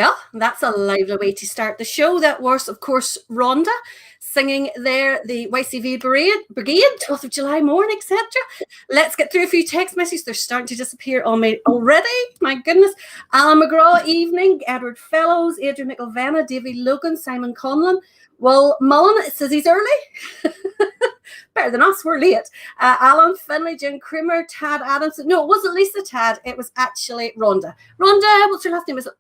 Well, that's a lively way to start the show. That was, of course, Rhonda singing there, the YCV Brigade, 12th of July morning, etc. Let's get through a few text messages. They're starting to disappear on me already. My goodness. Alan McGraw, evening. Edward Fellows, Adrian McElvena, Davy Logan, Simon Conlon. Well, Mullen says he's early. Better than us, we're late. Alan Finlay, Jim Creamer, Tad Adamson. No, it wasn't Lisa Tad. It was actually Rhonda. Rhonda, what's your last name? Is it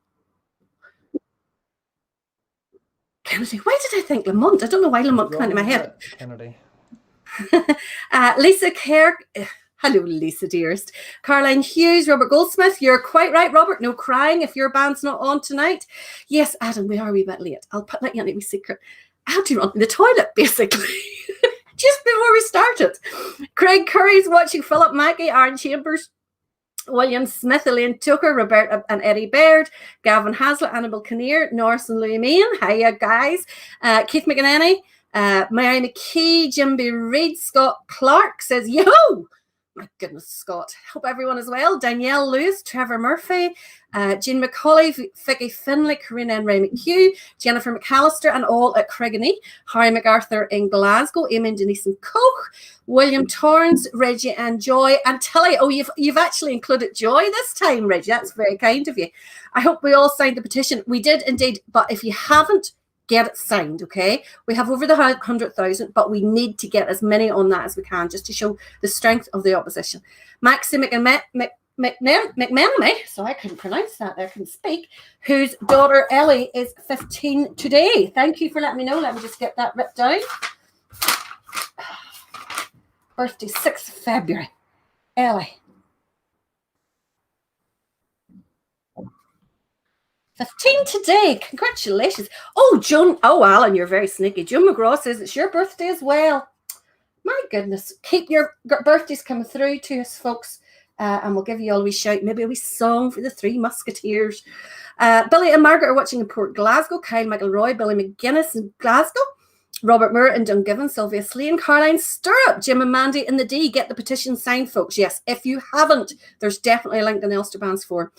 Kennedy? Why did I think Lamont? I don't know why Lamont came into my head. Kennedy. Lisa Kerr. Hello, Lisa, dearest. Caroline Hughes, Robert Goldsmith. You're quite right, Robert. No crying if your band's not on tonight. Yes, Adam, we are a wee bit late. I'll put that in a wee secret. I had to run to the toilet, basically. Just before we started. Craig Curry's watching, Philip Mackey, Aaron Chambers, William Smith, Elaine Tucker, Roberta and Eddie Baird, Gavin Haslett, Annabelle Kinnear, Norris and Louis Mean. Hiya, guys. Keith McEnany, Mary McKee, Jimby Reid, Scott Clark says, yo! My goodness, Scott. Hope everyone is well. Danielle Lewis, Trevor Murphy, Jean McCauley, Vicky Finlay, Karina and Ray McHugh, Jennifer McAllister, and all at Craigney, Harry MacArthur in Glasgow, Eamon Denise and Koch, William Torrance, Reggie and Joy, and Tilly. Oh, you've actually included Joy this time, Reggie. That's very kind of you. I hope we all signed the petition. We did indeed, but if you haven't, get it signed, okay? We have over the 100,000, but we need to get as many on that as we can just to show the strength of the opposition. Maxie McMenamy, sorry, I couldn't pronounce that, I couldn't speak, whose daughter Ellie is 15 today. Thank you for letting me know. Let me just get that ripped down. Birthday, 6th of February. Ellie. 15 today. Congratulations. Oh, Joan. Oh, Alan, you're very sneaky. Joan McGraw says it's your birthday as well. My goodness. Keep your birthdays coming through to us, folks. And we'll give you all a wee shout. Maybe a wee song for the Three Musketeers. Billy and Margaret are watching in Port Glasgow. Kyle McElroy, Billy McGuinness in Glasgow. Robert Moore and Dungiven, Sylvia Slane, Caroline Stirrup, Jim and Mandy in the D. Get the petition signed, folks. Yes, if you haven't, there's definitely a link in the Ulster Bands for.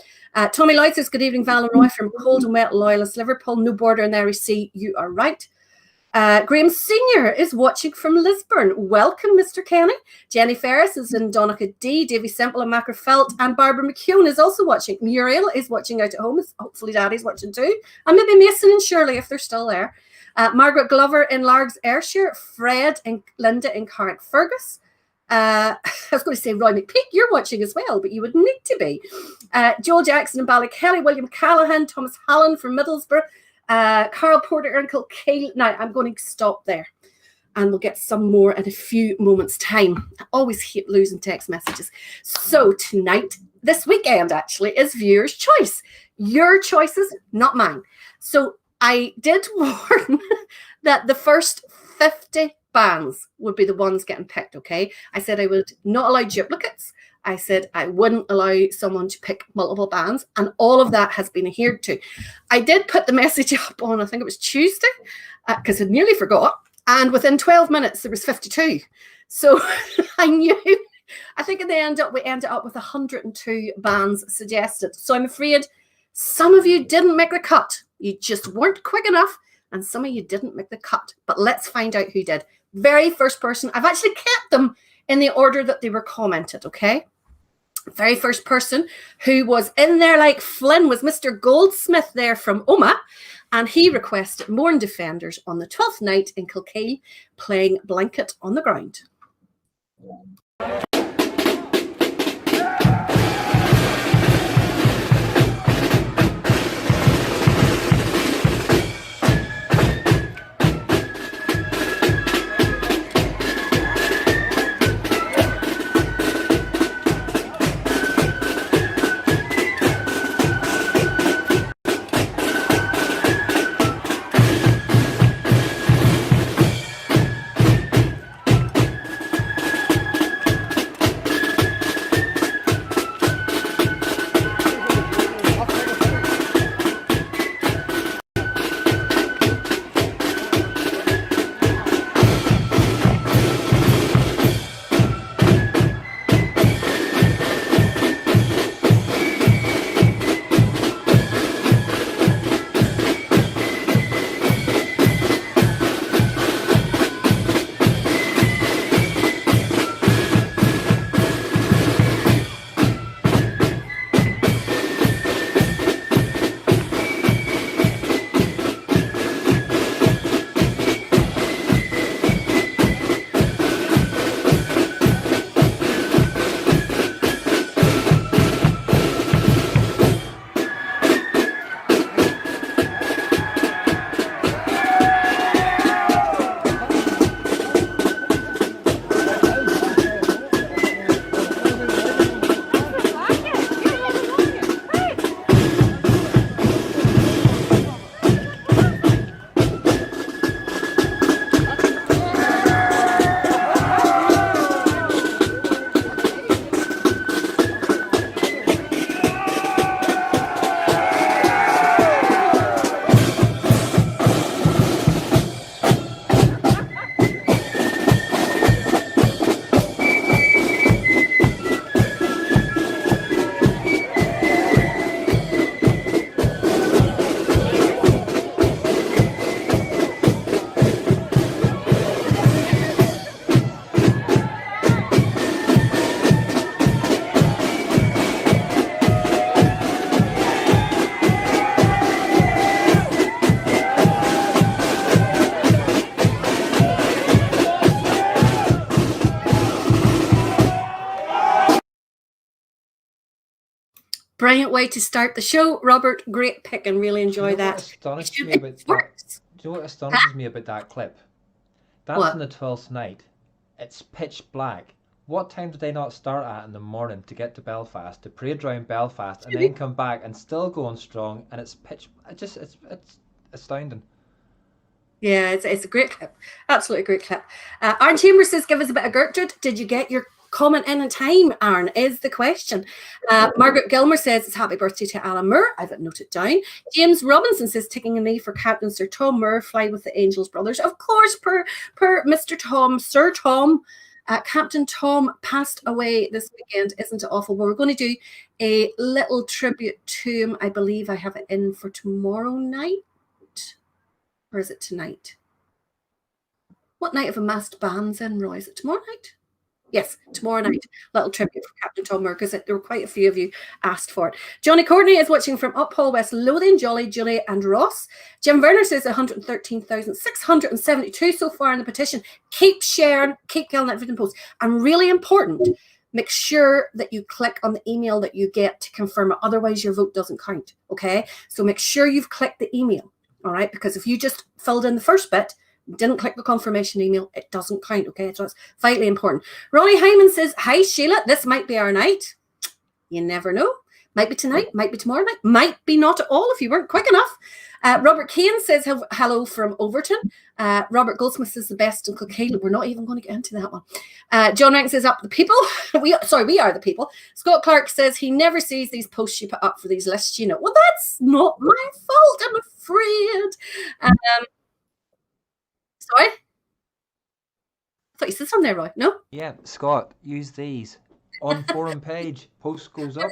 Tommy Lloyd says, good evening, Val and Roy from Cold and Wet Loyalist Liverpool. No border in the Irish Sea. You are right. Graham Senior is watching from Lisburn. Welcome, Mr. Kenny. Jenny Ferris is in Donegal D. Davy Semple and Macra Felt. And Barbara McKeown is also watching. Muriel is watching out at home. Hopefully Daddy's watching too. And maybe Mason and Shirley if they're still there. Margaret Glover in Largs, Ayrshire. Fred and Linda in Carrickfergus. I was going to say Roy McPeak, you're watching as well, but you would need to be. Joel Jackson in Ballykelly. William Callahan. Thomas Hallen from Middlesbrough. Carl Porter in Kilkeel. Now, I'm going to stop there. And we'll get some more in a few moments' time. I always hate losing text messages. So tonight, this weekend actually, is Viewer's Choice. Your choices, not mine. So I did warn that the first 50 bands would be the ones getting picked, okay? I said I would not allow duplicates. I said I wouldn't allow someone to pick multiple bands, and all of that has been adhered to. I did put the message up on, I think it was Tuesday, because I nearly forgot, and within 12 minutes, there was 52. So I knew, I think in the end, we ended up with 102 bands suggested. So I'm afraid some of you didn't make the cut. You just weren't quick enough, and some of you didn't make the cut. But let's find out who did. Very first person, I've actually kept them in the order that they were commented, okay? Very first person who was in there like Flynn was Mr. Goldsmith there from Omagh, and he requested Mourne Defenders on the 12th night in Kilkeel playing Blanket on the Ground. Brilliant way to start the show, Robert. Great pick and really enjoy that. Astonishes me about that. Do you know what astonishes me about that clip? That's What? in the 12th night. It's pitch black. What time did they not start at in the morning to get to Belfast, to parade around Belfast, and then come back and still going strong? And it's pitch. It's astounding. Yeah, it's a great clip. Absolutely great clip. Aaron Chambers says, give us a bit of Gertrude. Did you get your comment in time, Aaron, is the question. Margaret Gilmer says, it's happy birthday to Alan Moore. I've noted down. James Robinson says, taking a knee for Captain Sir Tom Moore, fly with the Angels Brothers. Of course, per Mr. Tom, Sir Tom, Captain Tom passed away this weekend. Isn't it awful? Well, we're going to do a little tribute to him. I believe I have it in for tomorrow night. Or is it tonight? What night of a masked band's in, Roy? Is it tomorrow night? Yes, tomorrow night. Little tribute for Captain Tom Moore, because there were quite a few of you asked for it. Johnny Courtney is watching from Uphall, West Lothian. Jolly, Julie and Ross. Jim Werner says 113,672 so far in the petition. Keep sharing, keep killing that written post. And really important, make sure that you click on the email that you get to confirm it. Otherwise, your vote doesn't count, okay? So make sure you've clicked the email, all right? Because if you just filled in the first bit, didn't click the confirmation email, it doesn't count, okay? So it's vitally important. Ronnie Hyman says, hi, Sheila, this might be our night. You never know. Might be tonight, might be tomorrow night, might be not at all if you weren't quick enough. Robert Kane says, hello from Overton. Robert Goldsmith says, the best in Kilkeel. We're not even going to get into that one. John Rank says, up the people. We are the people. Scott Clark says, he never sees these posts you put up for these lists, you know. Well, that's not my fault, I'm afraid. Sorry? I thought you said something there, Roy. No? Yeah, Scott, use these. On forum page, post goes up.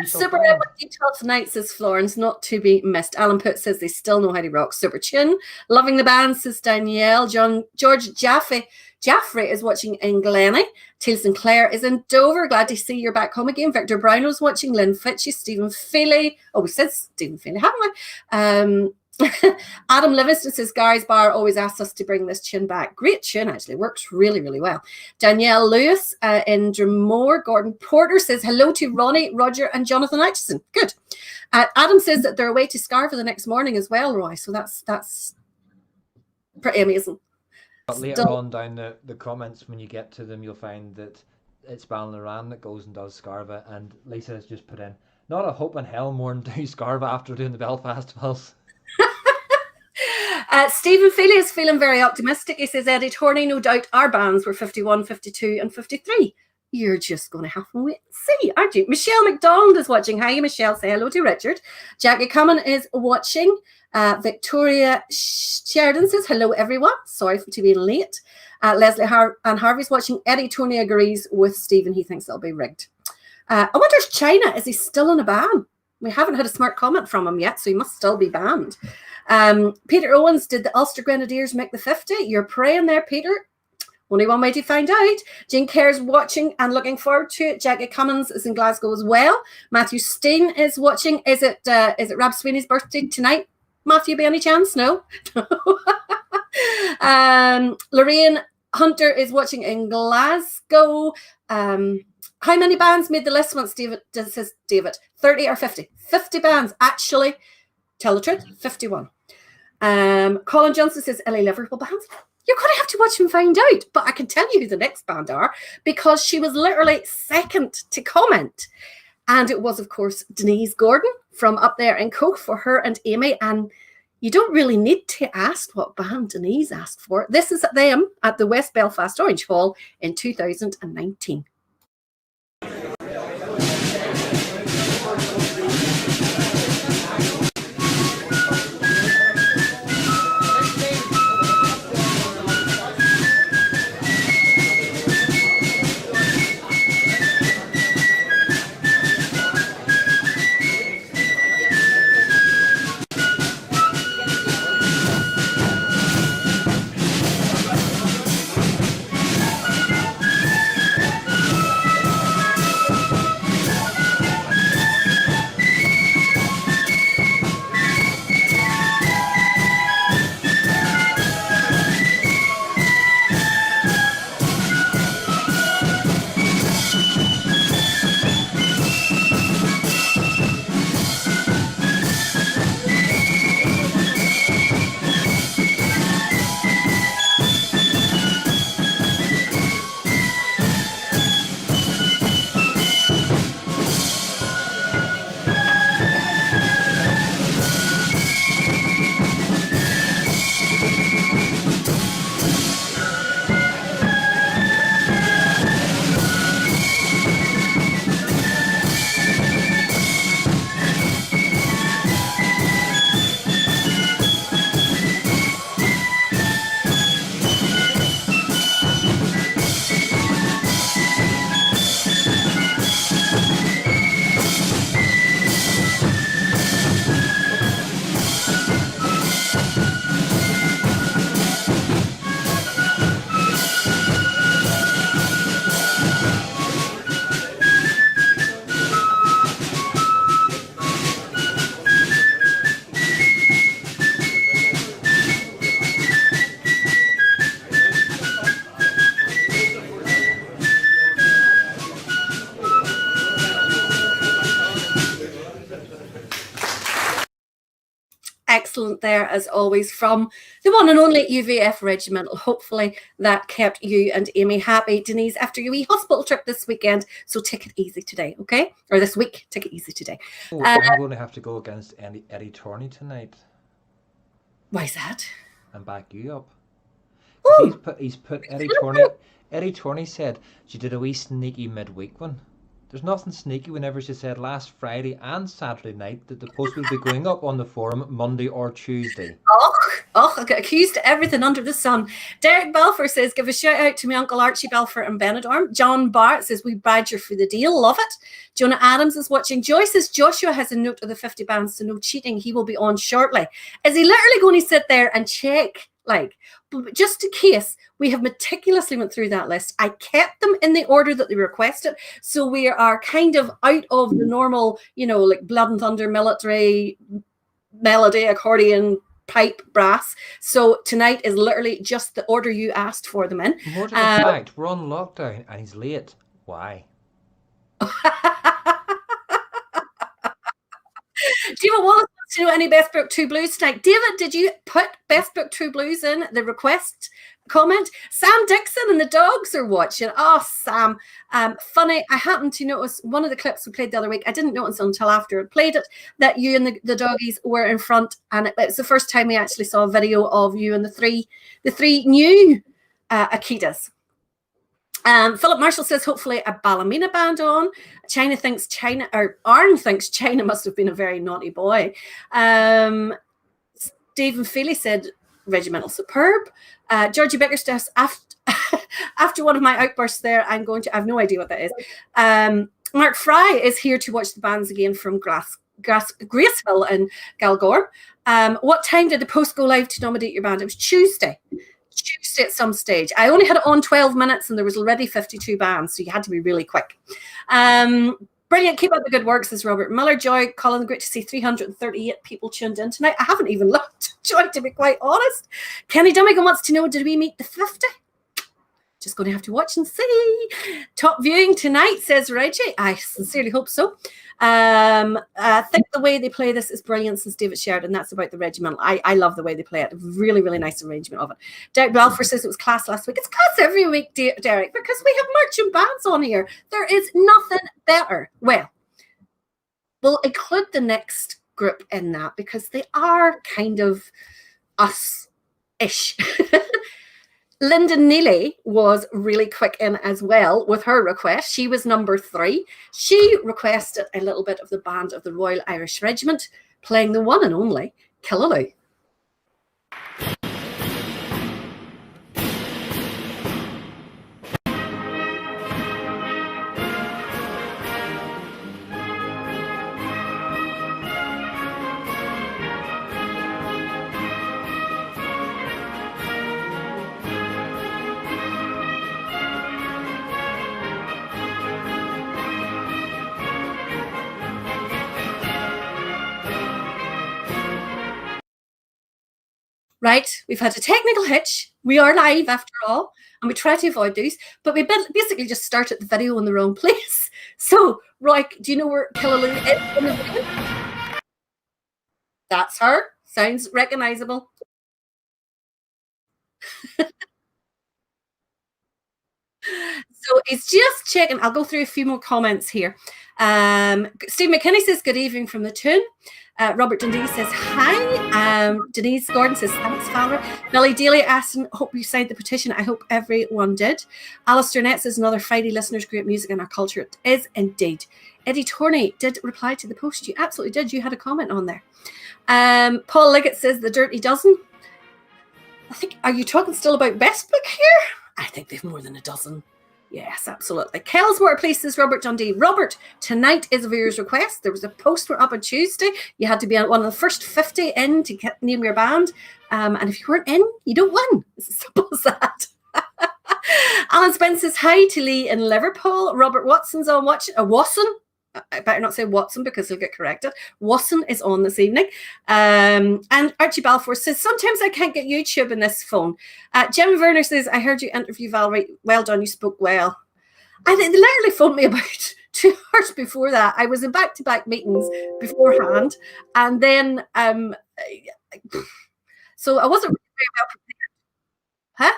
Super Red with detail tonight, says Florence, not to be missed. Alan Putt says they still know how to rock. Super Chin. Loving the band, says Danielle. George Jaffrey is watching in Glennie. Teal Sinclair is in Dover. Glad to see you're back home again. Victor Brownell's watching. Lynn Fitchie, Stephen Feely. Oh, we said Stephen Feely, haven't we? Adam Livingston says Gary's Bar always asks us to bring this tune back. Great tune, actually. Works really, really well. Danielle Lewis in Drumore. Gordon Porter says hello to Ronnie, Roger, and Jonathan Atchison. Good. Adam says that they're away to Scarva the next morning as well, Roy. So that's pretty amazing. But later on down the comments, when you get to them, you'll find that it's Balnaran that goes and does Scarva, and Lisa has just put in, not a hope in hell more than do Scarva after doing the Belfast Pulse. Stephen Feely is feeling very optimistic. He says, Eddie Torney, no doubt our bands were 51, 52 and 53. You're just going to have to wait and see, aren't you? Michelle McDonald is watching. Hi, Michelle. Say hello to Richard. Jackie Cummин is watching. Victoria Sheridan says, hello, everyone. Sorry to be late. Leslie and Harvey's watching. Eddie Torney agrees with Stephen. He thinks it'll be rigged. I wonder if China, is he still in a ban? We haven't had a smart comment from him yet, so he must still be banned. Peter Owens, did the Ulster Grenadiers make the 50? You're praying there, Peter. Only one way to find out. Jane Kerr's watching and looking forward to it. Jackie Cummins is in Glasgow as well. Matthew Steen is watching. Is it Rab Sweeney's birthday tonight? Matthew, by any chance? No. Lorraine Hunter is watching in Glasgow. How many bands made the list once, David? Says David, 30 or 50? 50 bands, actually. Tell the truth, 51. Colin Johnson says LA Liverpool bands. You're going to have to watch and find out. But I can tell you who the next band are, because she was literally second to comment. And it was, of course, Denise Gordon from up there in Coke for her and Amy. And you don't really need to ask what band Denise asked for. This is them at the West Belfast Orange Hall in 2019. excellent there as always from the one and only UVF Regimental. Hopefully that kept you and Amy happy, Denise, after your wee hospital trip this weekend. So take it easy today, okay? Or this week, take it easy today. I'm going to have to go against Eddie Torney tonight. Why's that? And back you up. Ooh. He's put Eddie Torney. Eddie Torney said she did a wee sneaky midweek one. There's nothing sneaky whenever she said last Friday and Saturday night that the post would be going up on the forum Monday or Tuesday. I got accused of everything under the sun. Derek Balfour says, give a shout out to my Uncle Archie Balfour in Benidorm. John Barrett says, we badger for the deal. Love it. Jonah Adams is watching. Joy says, Joshua has a note of the 50 bands, so no cheating. He will be on shortly. Is he literally going to sit there and check? Just in case, we have meticulously went through that list. I kept them in the order that they requested. So we are kind of out of the normal, like Blood and Thunder, military, melody, accordion, pipe, brass. So tonight is literally just the order you asked for them in. More to the fact, we're on lockdown and he's late. Why? David Wallace wants to know any Best Book 2 Blues tonight. David, did you put Best Book 2 Blues in the request comment? Sam Dixon and the dogs are watching. Oh, Sam. Funny, I happened to notice one of the clips we played the other week. I didn't notice until after I played it that you and the doggies were in front, and it was the first time we actually saw a video of you and the three new Akitas. Philip Marshall says, hopefully a Ballymena band on. Arn thinks China must have been a very naughty boy. Stephen Feely said, Regimental superb. Georgie Bickerstaff, after one of my outbursts there, I have no idea what that is. Mark Fry is here to watch the bands again from Graceville and Galgore. What time did the post go live to nominate your band? It was Tuesday at some stage. I only had it on 12 minutes and there was already 52 bands, so you had to be really quick. Brilliant. Keep up the good work, says Robert Miller. Joy, Colin, great to see 338 people tuned in tonight. I haven't even looked, Joy, to be quite honest. Kenny Dummigan wants to know, did we meet the 50? Just going to have to watch and see. Top viewing tonight, says Reggie. I sincerely hope so. I think the way they play this is brilliant, says David Sheridan. That's about the Regimental. I love the way they play it. Really, really nice arrangement of it. Derek Balfour says it was class last week. It's class every week, Derek, because we have marching bands on here. There is nothing better. Well, we'll include the next group in that because they are kind of us-ish. Lyndon Neely was really quick in as well with her request. She was number 3. She requested a little bit of the band of the Royal Irish Regiment playing the one and only Killaloe. Right, we've had a technical hitch. We are live after all, and we try to avoid these, but we basically just started the video in the wrong place. So, Roy, do you know where Killaloe is? That's her. Sounds recognizable. So it's just checking. I'll go through a few more comments here. Steve McKinney says, good evening from the Toon. Robert Dundee says, hi. Denise Gordon says, thanks, Fowler. Billy Daly asking, hope you signed the petition. I hope everyone did. Alistair Nett says, another Friday listeners, great music in our culture. It is indeed. Eddie Torney did reply to the post. You absolutely did. You had a comment on there. Paul Liggett says, the Dirty Dozen. I think, are you talking still about Best Book here? I think they've more than a dozen. Yes, absolutely. Kelswater, please, says Robert Dundee. Robert, tonight is a viewer's request. There was a post went up on Tuesday. You had to be one of the first 50 in to name your band. And if you weren't in, you don't win. It's as simple as that. Alan Spence says hi to Lee in Liverpool. Robert Watson's on watching. Watson. I better not say Watson because he'll get corrected. Watson is on this evening. And Archie Balfour says, sometimes I can't get YouTube in this phone. Gemma Werner says, I heard you interview Valerie. Well done, you spoke well. They literally phoned me about 2 hours before that. I was in back-to-back meetings beforehand. And then So I wasn't really very well prepared. Huh?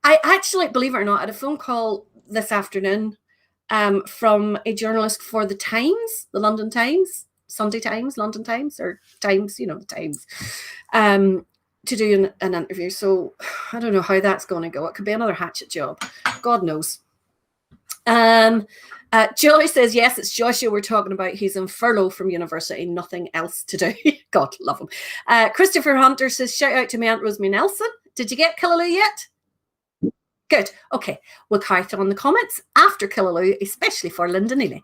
I actually, believe it or not, I had a phone call this afternoon from a journalist for the Times, the London Times, Sunday Times, London Times, or Times, the Times, to do an interview. So I don't know how that's going to go. It could be another hatchet job. God knows. Joy says, yes, it's Joshua we're talking about. He's in furlough from university, nothing else to do. God, love him. Christopher Hunter says, shout out to my Aunt Rosemary Nelson. Did you get Killaloe yet? Good. Okay. We'll carry on the comments after Killaloe, especially for Linda Neely.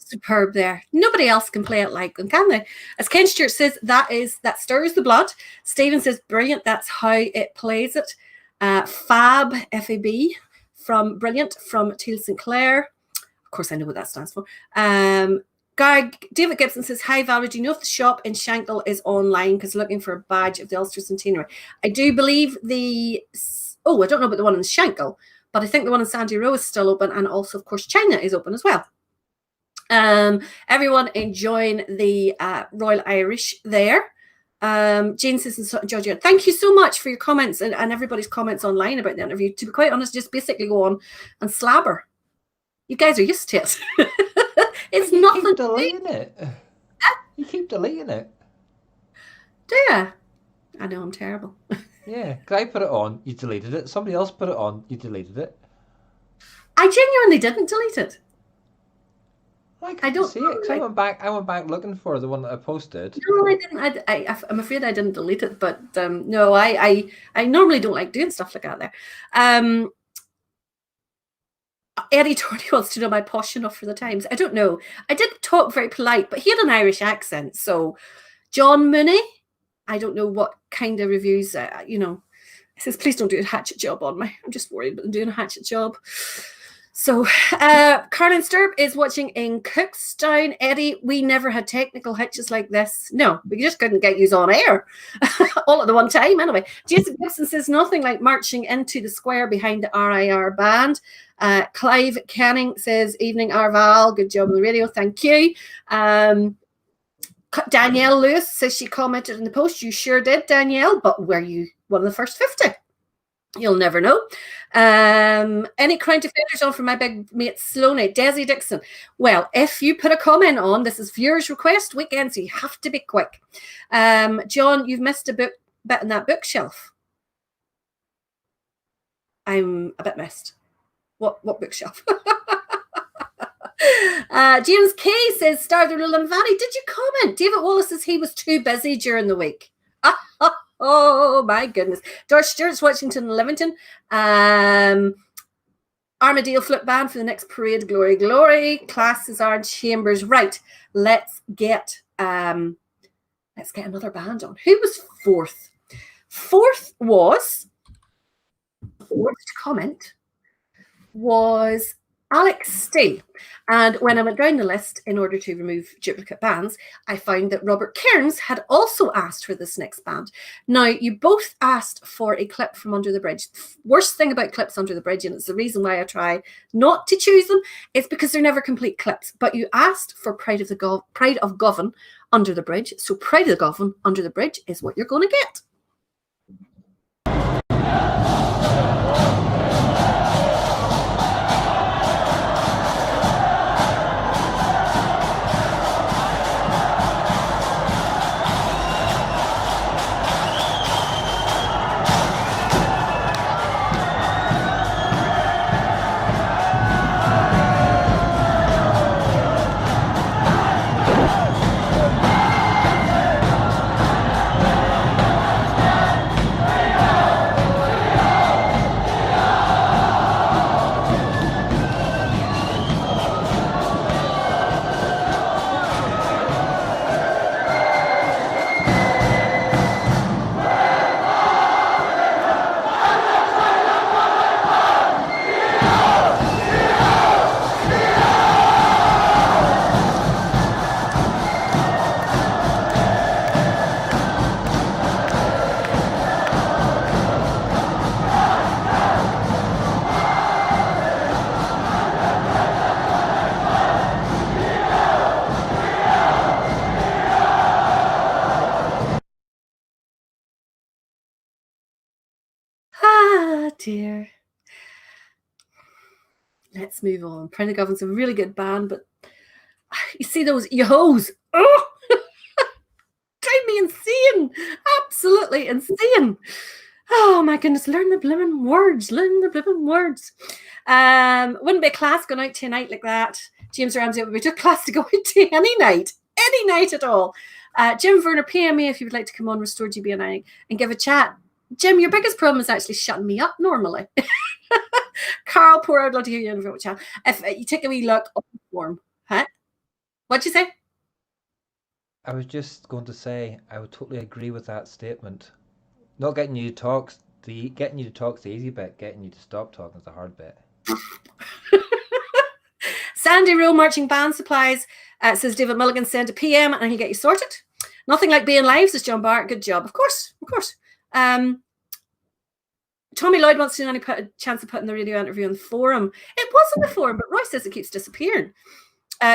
Superb there. Nobody else can play it like them, can they? As Ken Stewart says, that stirs the blood. Stephen says, brilliant. That's how it plays it. Fab, F-A-B, from Brilliant, from Teal Sinclair. Of course, I know what that stands for. David Gibson says, hi, Valerie. Do you know if the shop in Shankill is online? Because looking for a badge of the Ulster Centenary. I do believe I don't know about the one in Shankill, but I think the one in Sandy Row is still open. And also, of course, China is open as well. Everyone enjoying the Royal Irish there. Jane says, Georgia, thank you so much for your comments and everybody's comments online about the interview. To be quite honest, just basically go on and slabber. You guys are used to it. It's you nothing. Keep deleting it. You keep deleting it. Do you? I know, I'm terrible. Yeah, because I put it on, you deleted it. Somebody else put it on, you deleted it. I genuinely didn't delete it. I don't see it. I went back looking for the one that I posted. No, I didn't. I'm afraid I didn't delete it. But no, I normally don't like doing stuff like that. There, Eddie Tony wants to know, am I posh enough for the Times? I don't know. I did talk very polite, but he had an Irish accent. So, John Mooney, I don't know what kind of reviews. He says, please don't do a hatchet job on me. I'm just worried about doing a hatchet job. So, Carlin Sturb is watching in Cookstown. Eddie, we never had technical hitches like this. No, we just couldn't get you on air all at the one time. Anyway, Jason Gibson says, nothing like marching into the square behind the RIR band. Clive Canning says, evening, Arval. Good job on the radio. Thank you. Danielle Lewis says she commented in the post. You sure did, Danielle, but were you one of the first 50? You'll never know. Any Crown Defenders on for my big mate Sloaney? Desi Dixon. Well, if you put a comment on, this is viewers' request weekend, so you have to be quick. John, you've missed a bit in that bookshelf. I'm a bit missed. What bookshelf? James K says, Star the Rule and Valley. Did you comment? David Wallace says he was too busy during the week. Oh my goodness. George Stewart's Washington and Livington. Armadale Flip Band for the next parade. Glory, glory. Classes are in Chambers. Right. Let's get another band on. Who was fourth? Fourth was worst comment was Alex Stee. And when I went down the list in order to remove duplicate bands, I found that Robert Cairns had also asked for this next band. Now, you both asked for a clip from Under the Bridge. Worst thing about clips Under the Bridge, and it's the reason why I try not to choose them, is because they're never complete clips. But you asked for Pride of Govan Under the Bridge. So Pride of the Govan Under the Bridge is what you're going to get. Dear. Let's move on. Pride of Govan's a really good band, but you see those yo-hos. Oh! Drive me insane. Absolutely insane. Oh my goodness, learn the blimmin' words. Learn the blimmin' words. Wouldn't be a class going out to a night like that. James Ramsey, would be too class to go out to any night at all. Jim Werner, PM me if you would like to come on Restore GBNI and give a chat. Jim, your biggest problem is actually shutting me up normally. Carl, poor, I'd love to hear you in the chat. If you take a wee look on the form, huh? What'd you say? I was just going to say I would totally agree with that statement. Not getting you to talk, getting you to talk's the easy bit. Getting you to stop talking is the hard bit. Sandy Row Marching Band Supplies says David Mulligan, send a PM and he'll get you sorted. Nothing like being live, says John Bart. Good job. Of course. Tommy Lloyd wants to know any chance of putting the radio interview on the forum. It was on the forum, but Roy says it keeps disappearing.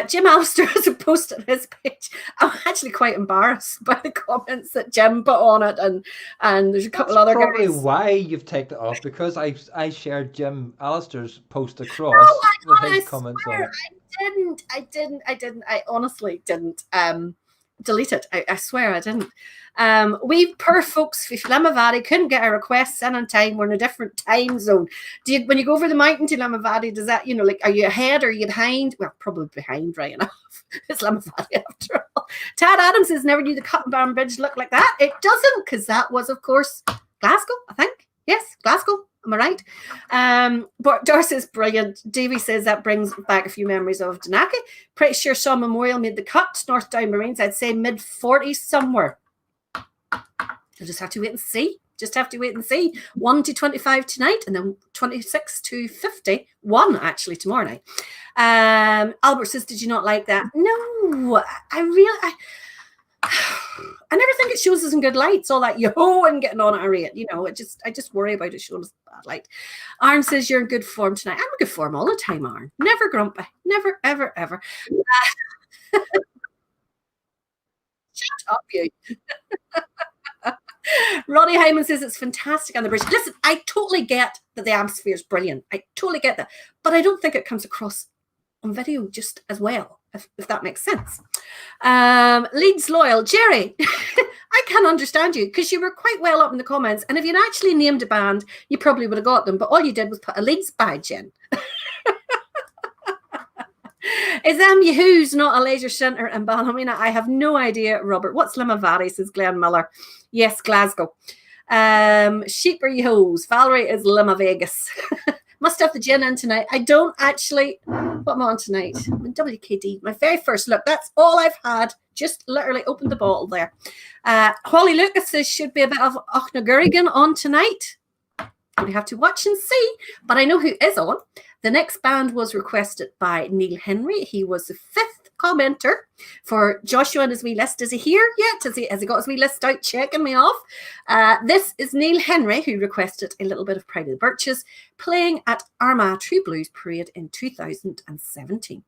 Jim Alistair has posted his page. I'm actually quite embarrassed by the comments that Jim put on it, and there's a couple other guys. Probably why you've taken it off, because I shared Jim Alistair's post across with his comments on it. I didn't. I honestly didn't. Delete it. I swear I didn't. We poor folks for Limavady couldn't get our requests in on time. We're in a different time zone. When you go over the mountain to Limavady, does that, are you ahead or are you behind? Well, probably behind, right enough. It's Limavady after all. Tad Adams says never knew the Cottonbarn Bridge looked like that. It doesn't, because that was, of course, Glasgow, I think. Yes, Glasgow. Am I right? But Darcy's brilliant. Davey says that brings back a few memories of Danaki. Pretty sure Shaw Memorial made the cut. North Down Marines, I'd say mid-40s somewhere. You'll just have to wait and see. 1 to 25 tonight, and then 26 to 51 actually tomorrow night. Albert says, did you not like that? No, I never think it shows us in good light. It's all that yo and getting on at a rate. I just worry about it showing us bad light. Aaron says you're in good form tonight. I'm in good form all the time, Aaron. Never grumpy. Never, ever, ever. Shut up, you. Ronnie Hyman says it's fantastic on the bridge. Listen, I totally get that the atmosphere is brilliant. I totally get that. But I don't think it comes across on video just as well, if that makes sense. Leeds Loyal, Jerry, I can't understand you because you were quite well up in the comments, and if you'd actually named a band, you probably would have got them, but all you did was put a Leeds badge in. Is Who's not a leisure centre in Ballymena? I have no idea, Robert. What's Limavady, says Glenn Miller. Yes, Glasgow. Sheep or Yos? Valerie is Limavegas. Must have the gin in tonight. I don't actually. What am I on tonight? I'm in WKD. My very first look. That's all I've had. Just literally opened the bottle there. Holly Lucas says should be a bit of Ochnagurigan on tonight. We have to watch and see, but I know who is on. The next band was requested by Neil Henry. He was the 5th commenter for Joshua and his wee list. Is he here yet? Has he got his wee list out checking me off? This is Neil Henry, who requested a little bit of Pride of the Birches, playing at Armagh True Blues Parade in 2017.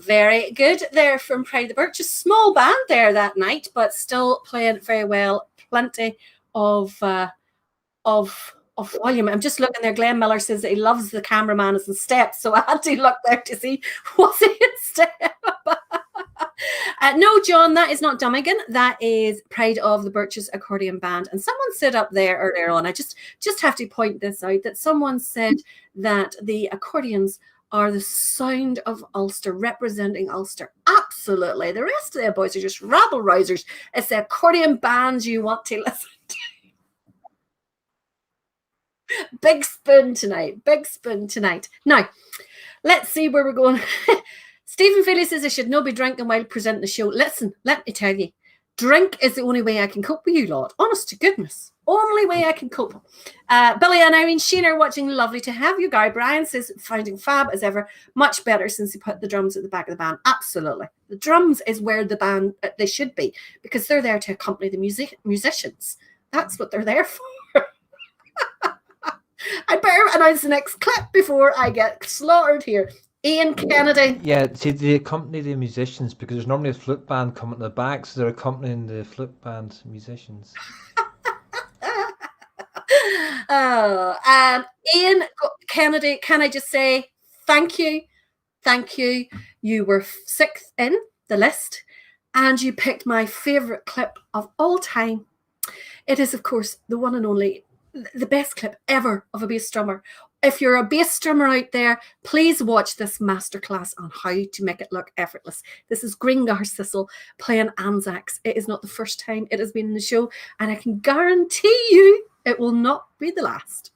Very good there from Pride of the Birches. Small band there that night, but still playing very well. Plenty of volume. I'm just looking there. Glenn Miller says that he loves the cameraman as in steps, so I had to look there to see was he in step. No, John, that is not Dummigan. That is Pride of the Birches accordion band. And someone said up there earlier on, I just have to point this out, that someone said that the accordions are the sound of Ulster, representing Ulster. Absolutely. The rest of the boys are just rabble-rousers. It's the accordion bands you want to listen to. Big spoon tonight. Big spoon tonight. Now, let's see where we're going. Stephen Philly says I should not be drinking while presenting the show. Listen, let me tell you, drink is the only way I can cope with you lot. Honest to goodness. Only way I can cope. Billy and Irene Sheen are watching. Lovely to have you. Guy Bryan says, finding fab as ever. Much better since he put the drums at the back of the band. Absolutely. The drums is where the band, they should be, because they're there to accompany the musicians. That's what they're there for. I better announce the next clip before I get slaughtered here. Ian Kennedy. Yeah, see, they accompany the musicians because there's normally a flute band coming at the back, so they're accompanying the flute band musicians. Ian Kennedy, can I just say thank you? Thank you. You were 6th in the list and you picked my favourite clip of all time. It is, of course, the one and only, the best clip ever of a bass drummer. If you're a bass drummer out there, please watch this masterclass on how to make it look effortless. This is Gringar Sissel playing Anzacs. It is not the first time it has been in the show, and I can guarantee you it will not be the last.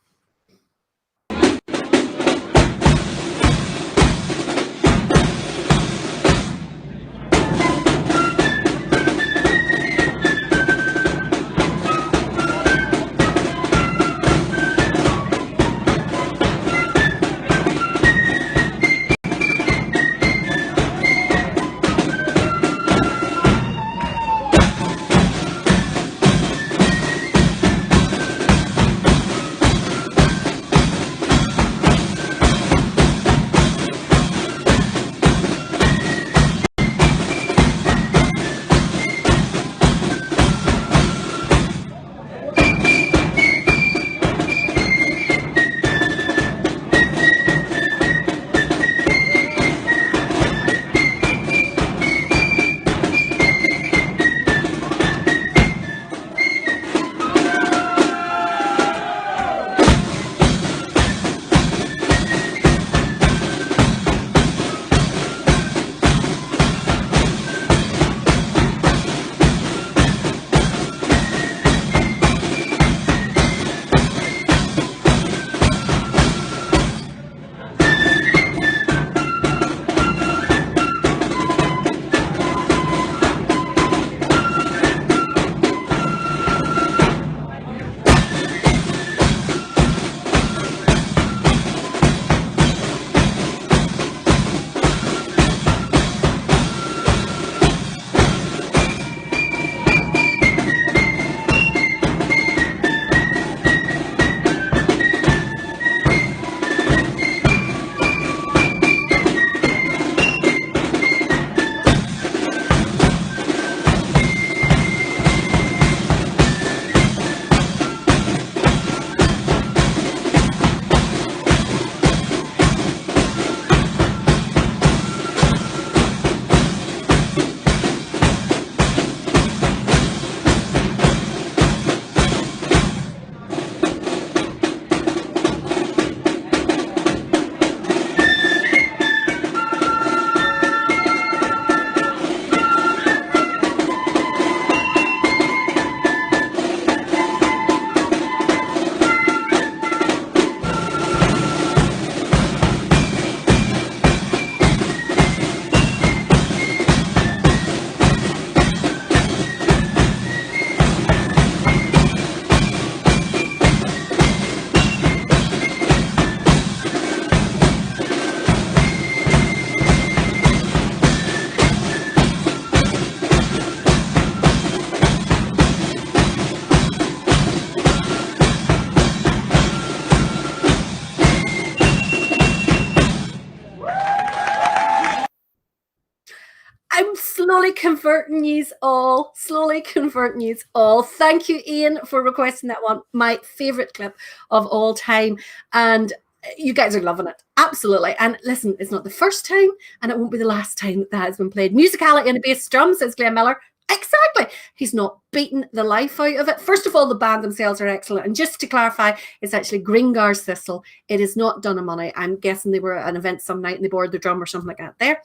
slowly converting yous all. Thank you, Ian, for requesting that one. My favorite clip of all time. And you guys are loving it. Absolutely. And listen, it's not the first time and it won't be the last time that has been played. Musicality and a bass drum, says Glenn Miller. Exactly. He's not beaten the life out of it. First of all, the band themselves are excellent. And just to clarify, it's actually Gringar Thistle. It is not Donna Money. I'm guessing they were at an event some night and they bored the drum or something like that there.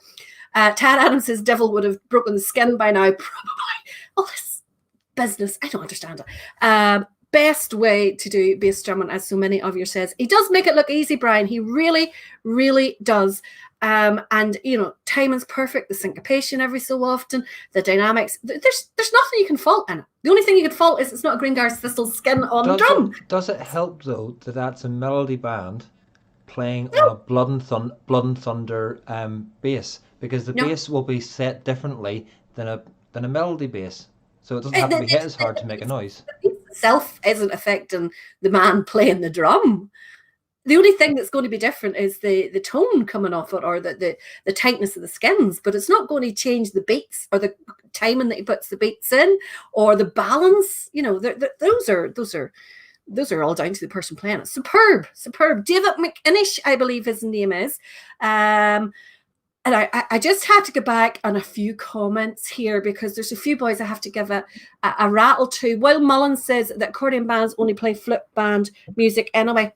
Tad Adams says Devil would have broken the skin by now. Probably. All this business. I don't understand it. Best way to do bass drumming, as so many of you says. He does make it look easy, Brian. He really, really does. And you know, timing's perfect, the syncopation every so often, the dynamics. There's nothing you can fault in it. The only thing you can fault is it's not Gringar Thistle's skin on the drum. Does it help though that that's a melody band playing on a Blood and Thunder bass? Because the bass will be set differently than a melody bass. So it doesn't have to be hit as hard to make a noise. Itself isn't affecting the man playing the drum. The only thing that's going to be different is the tone coming off it, or the tightness of the skins, but it's not going to change the beats or the timing that he puts the beats in, or the balance. Those are all down to the person playing it. Superb, superb. David McInish, I believe his name is. And I just had to go back on a few comments here, because there's a few boys I have to give a rattle to. Will Mullen says that accordion bands only play flute band music anyway.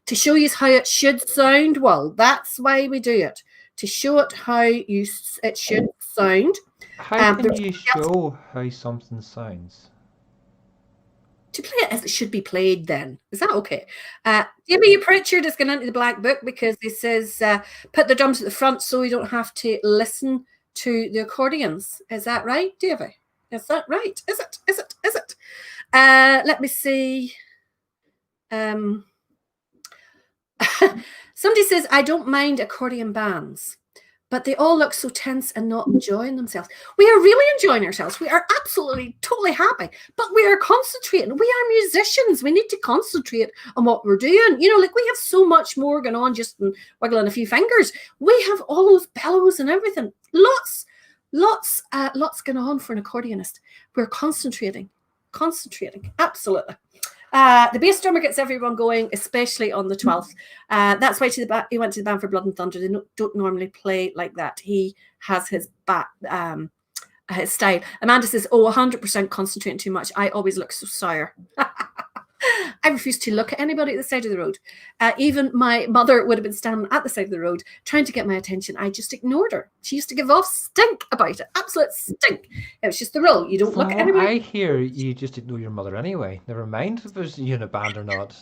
To show you how it should sound, well, that's why we do it. To show it how it should sound. How can you show how something sounds? To play it as it should be played, then. Is that okay? Jamie Pritchard is going into the black book because he says put the drums at the front so you don't have to listen to the accordions. Is that right, Davey? Is that right? Is it? Is it? Is it? Let me see. Somebody says, I don't mind accordion bands, but they all look so tense and not enjoying themselves. We are really enjoying ourselves. We are absolutely, totally happy, but we are concentrating. We are musicians. We need to concentrate on what we're doing. You know, like, we have so much more going on just in wiggling a few fingers. We have all those bellows and everything. Lots going on for an accordionist. We're concentrating, absolutely. The bass drummer gets everyone going, especially on the 12th. That's why he went to the band for Blood and Thunder. They don't normally play like that. He has his style. Amanda says, 100% concentrating too much. I always look so sour. I refuse to look at anybody at the side of the road. Even my mother would have been standing at the side of the road trying to get my attention. I just ignored her. She used to give off stink about it. Absolute stink. It was just the rule. You don't look at anybody. I hear you just ignore your mother anyway. Never mind if there's you in a band or not.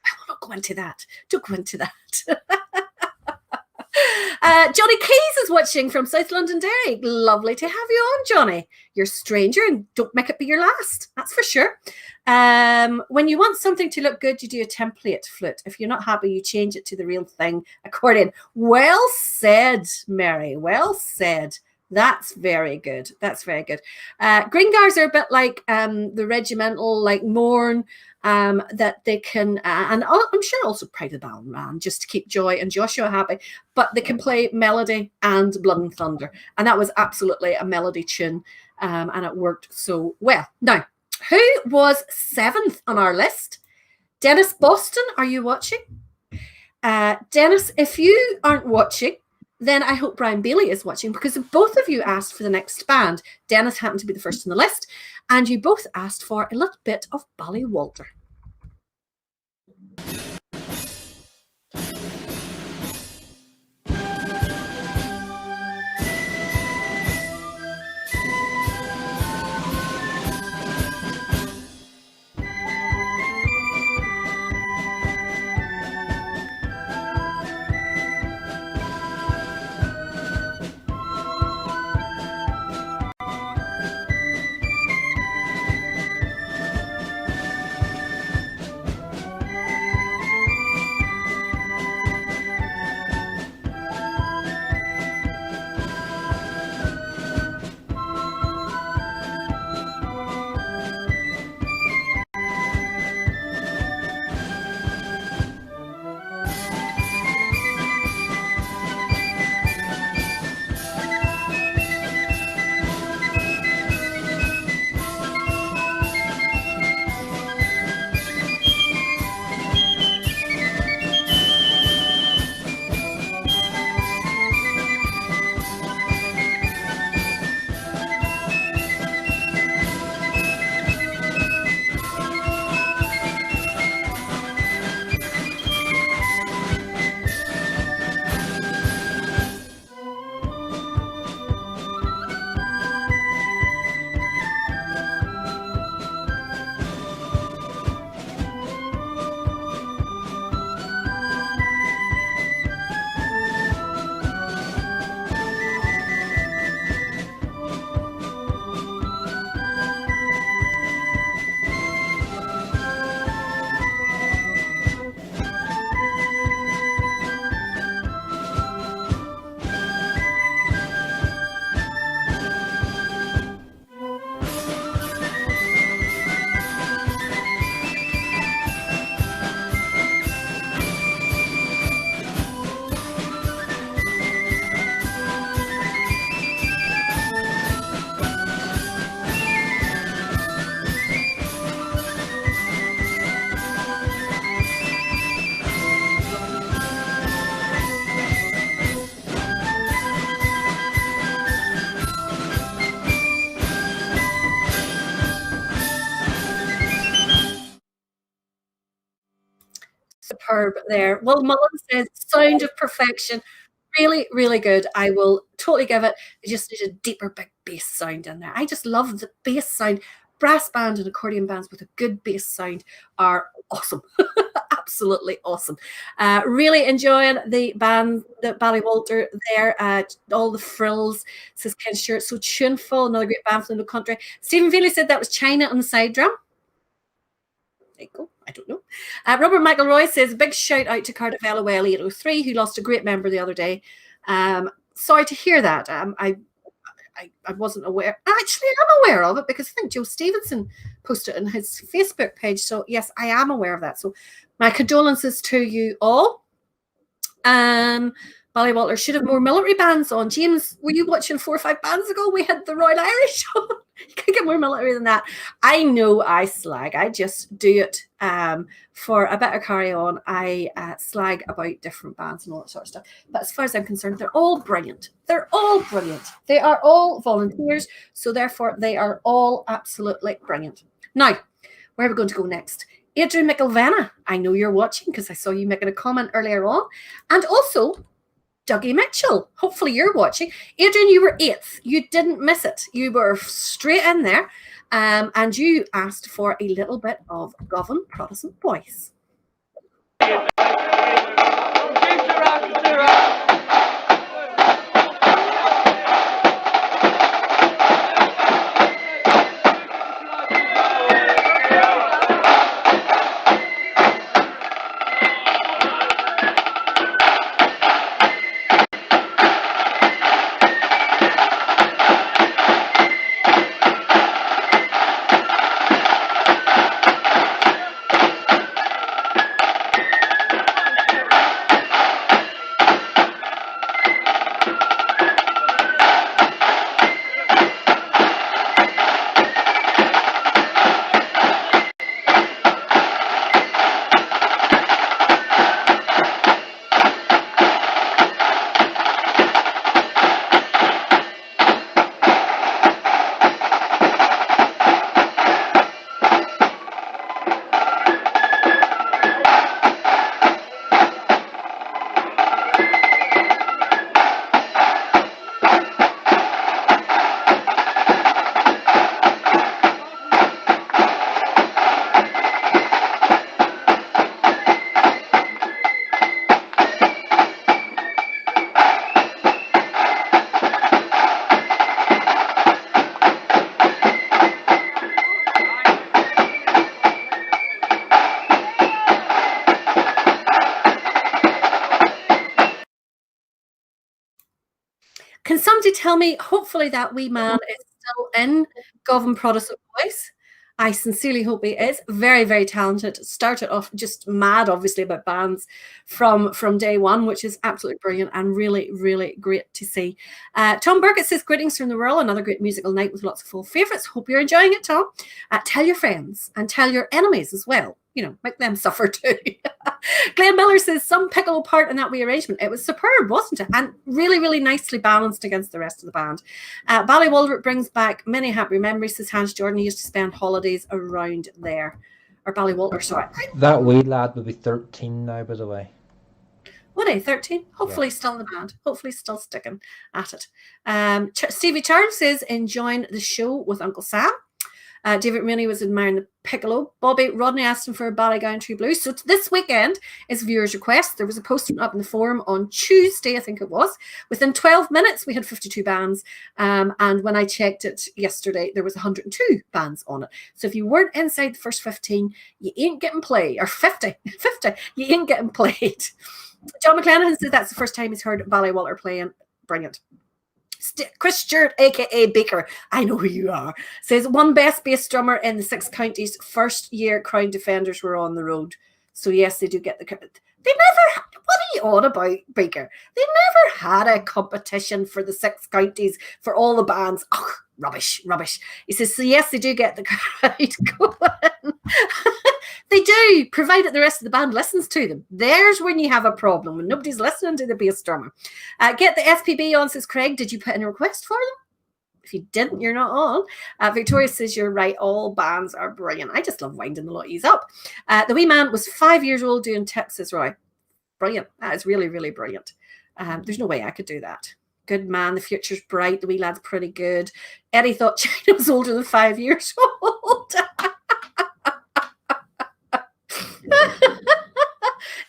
I will not go into that. Don't go into that. Johnny Keys is watching from South Londonderry. Lovely to have you on, Johnny. You're a stranger, and don't make it be your last. That's for sure. When you want something to look good, you do a template flute. If you're not happy, you change it to the real thing. Accordion. Well said, Mary. Well said. That's very good. That's very good. Gringars are a bit like the regimental, like Mourn, that they can, and I'm sure also Pride of the Ballinran, just to keep Joy and Joshua happy, but they can play melody and Blood and Thunder. And that was absolutely a melody tune, and it worked so well. Now, who was 7th on our list? Dennis Boston, are you watching? Dennis, if you aren't watching, then I hope Brian Bailey is watching, because both of you asked for the next band. Dennis happened to be the first on the list, and you both asked for a little bit of Ballywalter. superb there. Well, Mullen says, sound of perfection. Really, really good. I will totally give it. It just needs a deeper, big bass sound in there. I just love the bass sound. Brass band and accordion bands with a good bass sound are awesome. Absolutely awesome. Really enjoying the band, the Ballywalter there. All the frills, says Ken Stewart. So tuneful, another great band from the country. Stephen Feely said that was China on the side drum. There you go. I don't know. Robert McElroy says, big shout out to Cardiff LOL 803, who lost a great member the other day. Sorry to hear that. I wasn't aware. Actually, I'm aware of it because I think Joe Stevenson posted it in his Facebook page. So, yes, I am aware of that. So, my condolences to you all. Ballywalter should have more military bands on. James, were you watching 4 or 5 bands ago? We had the Royal Irish on. You can get more military than that. I know I slag. I just do it for a bit of carry on. I slag about different bands and all that sort of stuff. But as far as I'm concerned, they're all brilliant. They're all brilliant. They are all volunteers. So therefore, they are all absolutely brilliant. Now, where are we going to go next? Adrian McIlvenna, I know you're watching because I saw you making a comment earlier on. And also, Dougie Mitchell. Hopefully you're watching. Adrian, you were 8th. You didn't miss it. You were straight in there. And you asked for a little bit of Govan Protestant voice. Can somebody tell me, hopefully that wee man is still in Govan Protestant voice? I sincerely hope he is. Very, very talented. Started off just mad, obviously, about bands from day one, which is absolutely brilliant and really, really great to see. Tom Burkett says, greetings from the world. Another great musical night with lots of full favourites. Hope you're enjoying it, Tom. Tell your friends and tell your enemies as well. You know, make them suffer too. Glenn Miller says, some piccolo part in that rearrangement. It was superb, wasn't it? And really, really nicely balanced against the rest of the band. Ballywalter brings back many happy memories, says Hans Jordan. He used to spend holidays around there. Or Ballywalter, sorry. That wee lad will be 13 now, by the way. Would he? 13? Hopefully still in the band. Hopefully still sticking at it. Stevie Charles says, enjoying the show with Uncle Sam. David Rooney was admiring the piccolo. Bobby Rodney asked him for a Ballygown True Blues. So this weekend is viewers' request. There was a post up in the forum on Tuesday, I think it was. Within 12 minutes, we had 52 bands. And when I checked it yesterday, there was 102 bands on it. So if you weren't inside the first 15, you ain't getting played. Or 50, you ain't getting played. John McClanahan says that's the first time he's heard Ballywalter playing. Brilliant. Chris Stewart, aka Baker, I know who you are, says one best bass drummer in the 6 counties. First year Crown Defenders were on the road. So yes, they do get the. They never. What are you on about, Baker? They never had a competition for the 6 counties for all the bands. Oh, rubbish. He says, so yes, they do get the crowd going. They do, provided the rest of the band listens to them. There's when you have a problem, when nobody's listening to the bass drummer. Get the SPB on, says Craig. Did you put in a request for them? If you didn't, you're not on. Victoria says you're right. All bands are brilliant. I just love winding the lotties up. The wee man was 5 years old doing tips, says Roy. Brilliant. That is really, really brilliant. There's no way I could do that. Good man. The future's bright. The wee lad's pretty good. Eddie thought China was older than 5 years old.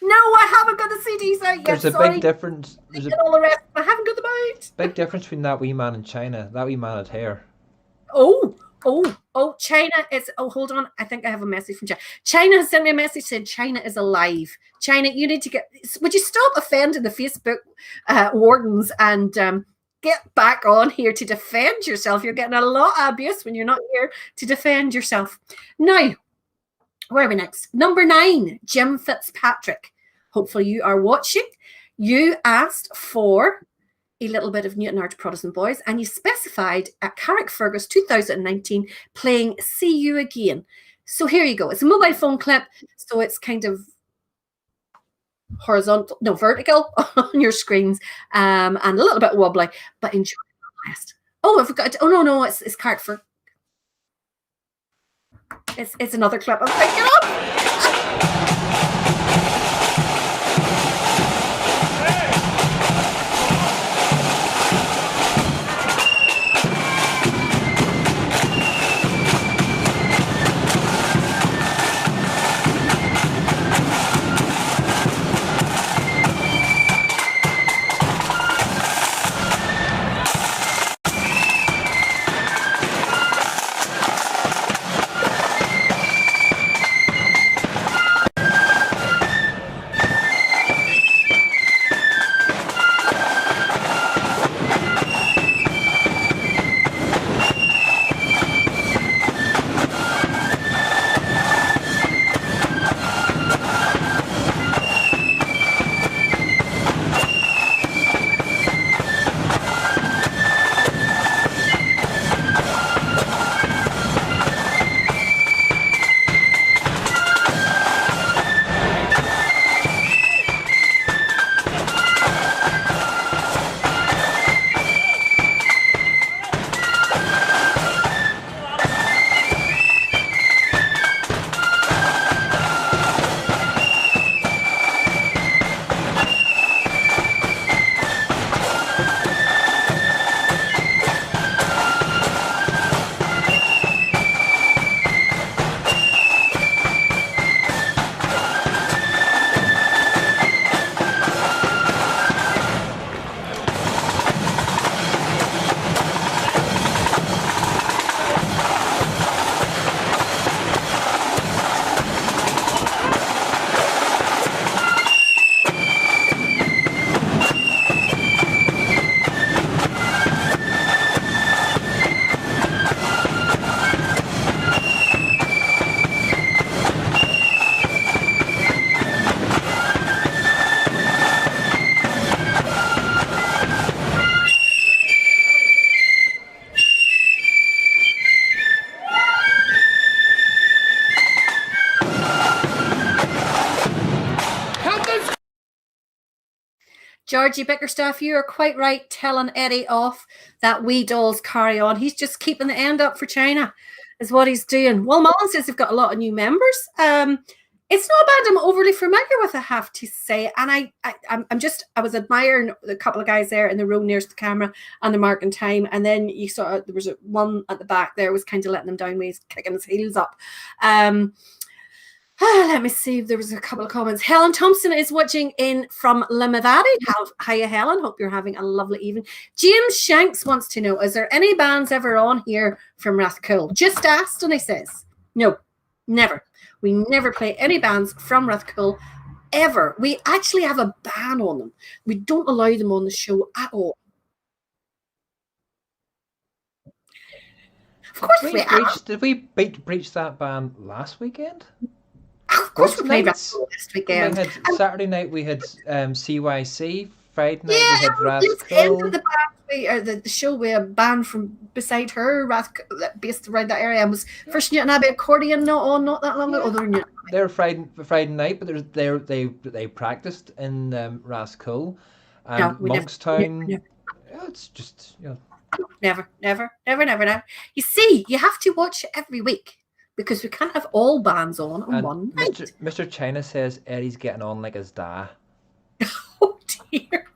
No, I haven't got the CDs out yet. There's a Sorry. big difference. There's a all the rest. I haven't got them out. big difference between that wee man and China. That wee man had hair. Oh, China is, hold on. I think I have a message from China. China has sent me a message saying China is alive. China, you need to would you stop offending the Facebook wardens and get back on here to defend yourself? You're getting a lot of abuse when you're not here to defend yourself. Now, where are we next? Number 9, Jim Fitzpatrick. Hopefully you are watching. You asked for a little bit of Newton Arch Protestant Boys, and you specified at Carrickfergus 2019 playing See You Again. So here you go. It's a mobile phone clip, so it's kind of vertical on your screens, and a little bit wobbly, but enjoy the rest. Oh, I forgot. Oh, no, it's Carrickfergus. It's another clip. I'm picking up. Georgie Bickerstaff, you are quite right telling Eddie off that wee dolls carry on. He's just keeping the end up for China, is what he's doing. Well, Mullen says they've got a lot of new members. It's not a band I'm overly familiar with, I have to say. And I was admiring the couple of guys there in the row nearest the camera and the marking time. And then you saw there was one at the back there was kind of letting him down when he's kicking his heels up. Let me see if there was a couple of comments. Helen Thompson is watching in from Limavady. Hiya, Helen. Hope you're having a lovely evening. James Shanks wants to know, is there any bands ever on here from Rathcoole? Just asked, and he says, no, never. We never play any bands from Rathcoole, ever. We actually have a ban on them. We don't allow them on the show at all. Of course we have. Did we breach that ban last weekend? Of course we played Rathcoole last weekend. Saturday night we had CYC. Friday night we had Rathcoole. The show with a band from beside her, based around that area, and was First Newton Abbey Accordion not that long ago. They were Friday night, but they practiced in Rathcoole and Monkstown. Yeah, it's just Never, never, never, never, never. You see, you have to watch it every week because we can't have all bands on And one night. Mr. China says Eddie's getting on like his dad. Oh dear.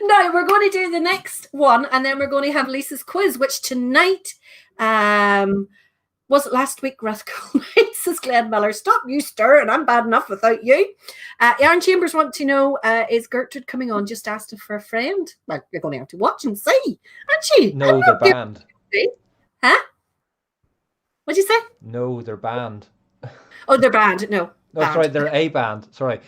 Now we're going to do the next one, and then we're going to have Lisa's quiz, which tonight was it last week, Rathcoole Night, says Glenn Miller. Stop you stirring. I'm bad enough without you. Aaron Chambers want to know, is Gertrude coming on? Just asked her for a friend. Well, you're going to have to watch and see, aren't you? No, they're banned. Huh? What'd you say? No, they're banned. Oh, they're banned. No. No, banned. sorry, they're a band. Sorry.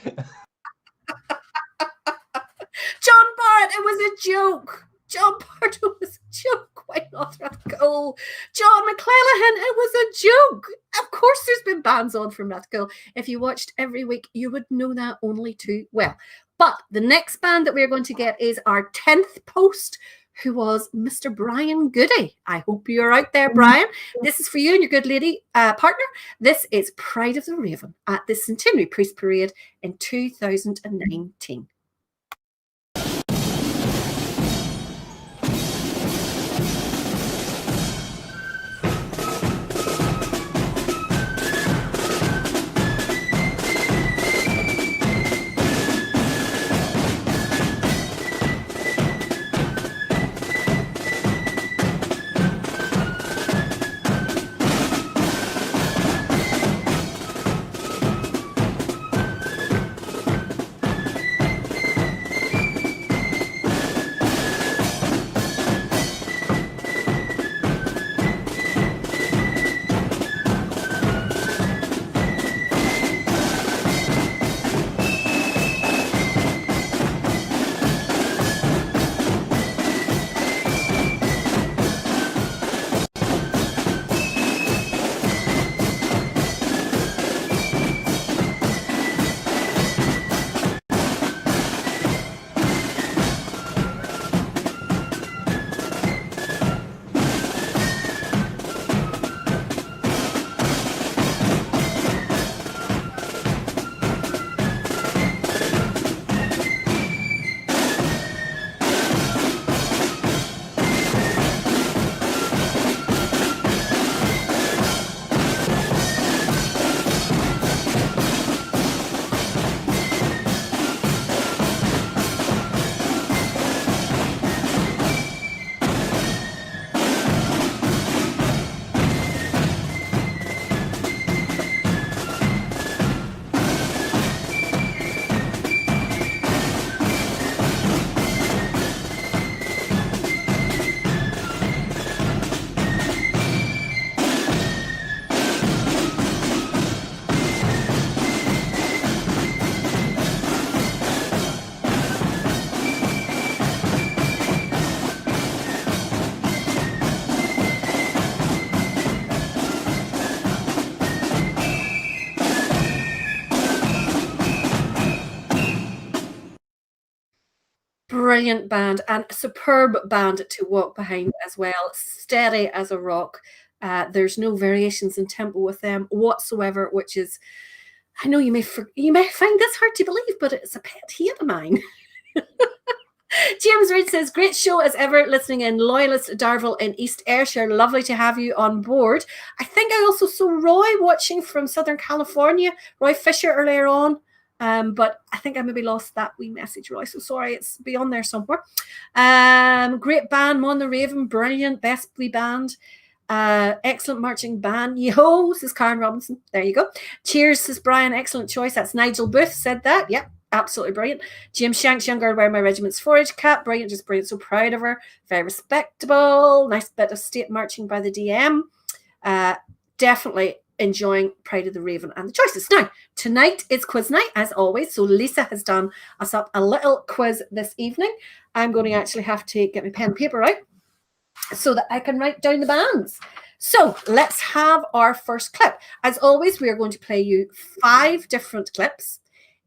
John Barrett, it was a joke. John Barrett, it was a joke. Why not Rathcoole? John McClellan, it was a joke. Of course, there's been bands on from Rathcoole. If you watched every week, you would know that only too well. But the next band that we're going to get is our 10th post, who was Mr. Brian Goody. I hope you're out there, Brian. This is for you and your good lady partner. This is Pride of the Raven at the Centenary Priest Parade in 2019. Brilliant band and superb band to walk behind as well. Steady as a rock. There's no variations in tempo with them whatsoever, which is, I know you may find this hard to believe, but it's a pet hate of mine. James Reid says, great show as ever, listening in. Loyalist Darvel in East Ayrshire. Lovely to have you on board. I think I also saw Roy watching from Southern California, Roy Fisher earlier on. But I think I maybe lost that wee message, Roy. So sorry, it's beyond there somewhere. Great band, Mon the Raven, brilliant, best wee band. Excellent marching band. Yo, says Karen Robinson. There you go. Cheers, says Brian. Excellent choice. That's Nigel Booth said that. Yep, absolutely brilliant. Jim Shanks, younger, wear my regiment's forage cap. Brilliant, just brilliant. So proud of her. Very respectable. Nice bit of state marching by the DM. Definitely enjoying Pride of the Raven and the choices. Now, tonight is quiz night, as always. So Lisa has done us up a little quiz this evening. I'm going to actually have to get my pen and paper out so that I can write down the bands. So let's have our first clip. As always, we are going to play you 5 different clips.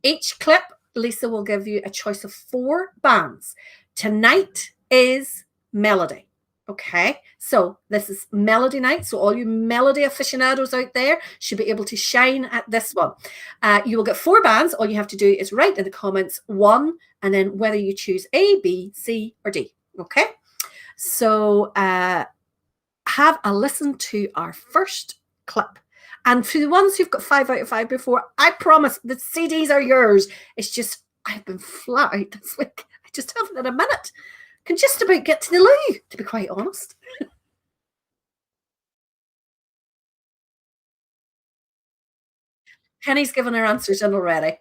Each clip, Lisa will give you a choice of 4 bands. Tonight is Melody. Okay, so this is Melody Night. So all you Melody aficionados out there should be able to shine at this one. You will get 4 bands. All you have to do is write in the comments 1 and then whether you choose A, B, C, or D. Okay, so have a listen to our first clip. And for the ones who've got 5 out of 5 before, I promise the CDs are yours. It's just I've been flat out this week. I just haven't had a minute. Can just about get to the loo, to be quite honest. Penny's given her answers in already.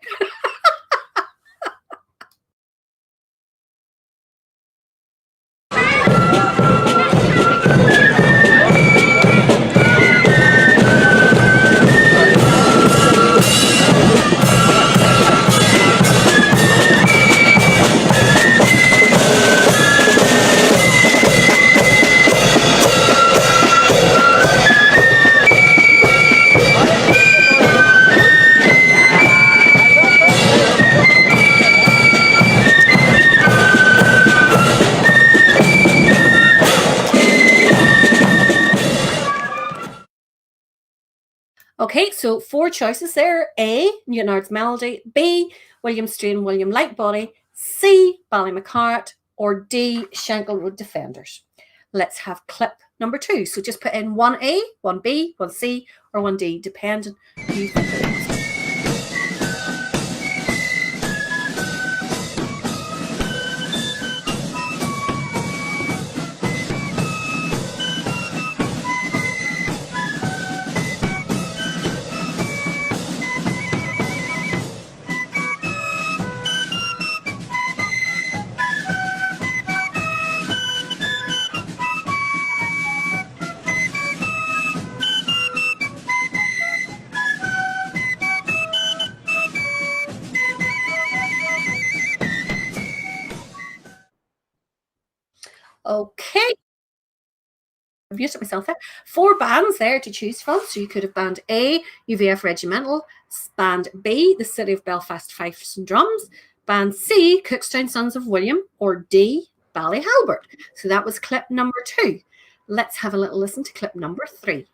Okay, so 4 choices there. A, Newtonards Melody. B, William Strain, William Lightbody. C, Ballymacart. Or D, Shankill Road Defenders. Let's have clip number 2. So just put in 1A, 1B, 1C, or 1D, depending who you think it is. Okay. I've used it myself there. 4 bands there to choose from. So you could have band A, UVF Regimental, band B, the City of Belfast Fifes and Drums, band C, Cookstown Sons of William, or D, Ballyhalbert. So that was clip number 2. Let's have a little listen to clip number 3.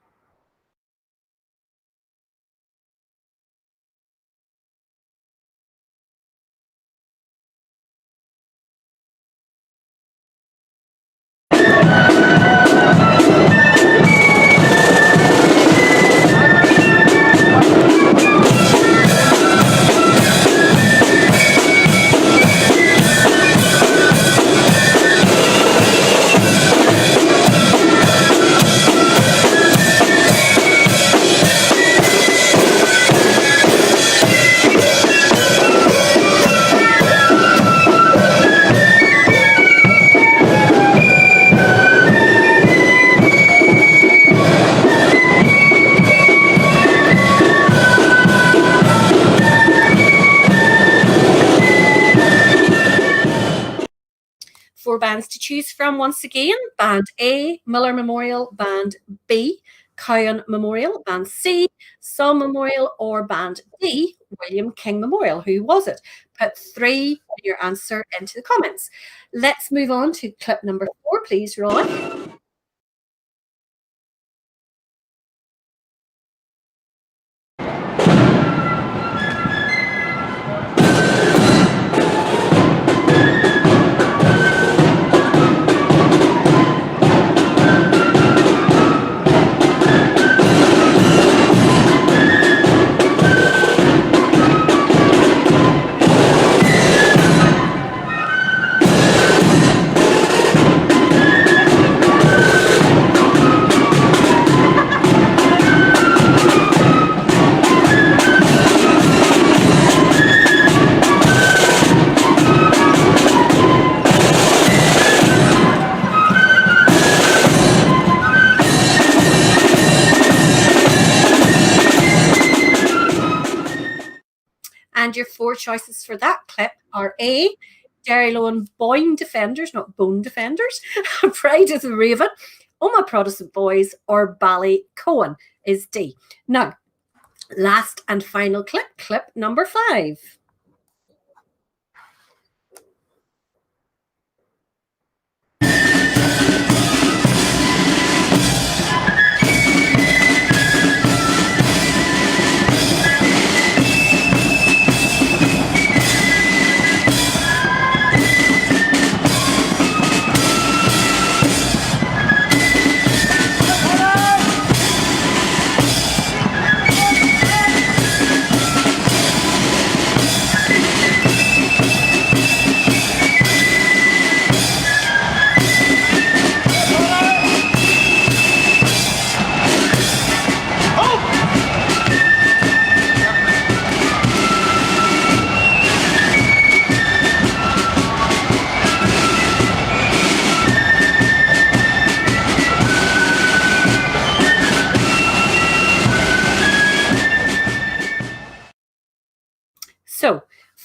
Four bands to choose from once again. Band A, Miller Memorial. Band B, Cowan Memorial. Band C, Saw Memorial. Or Band D, William King Memorial. Who was it? Put 3 of your answer into the comments. Let's move on to clip number 4, please, Roy. And your 4 choices for that clip are A, Derryloan Boyne Defenders, not Bone Defenders, Pride of the Raven, Oh My Protestant Boys, or Ballycohen is D. Now, last and final clip number 5.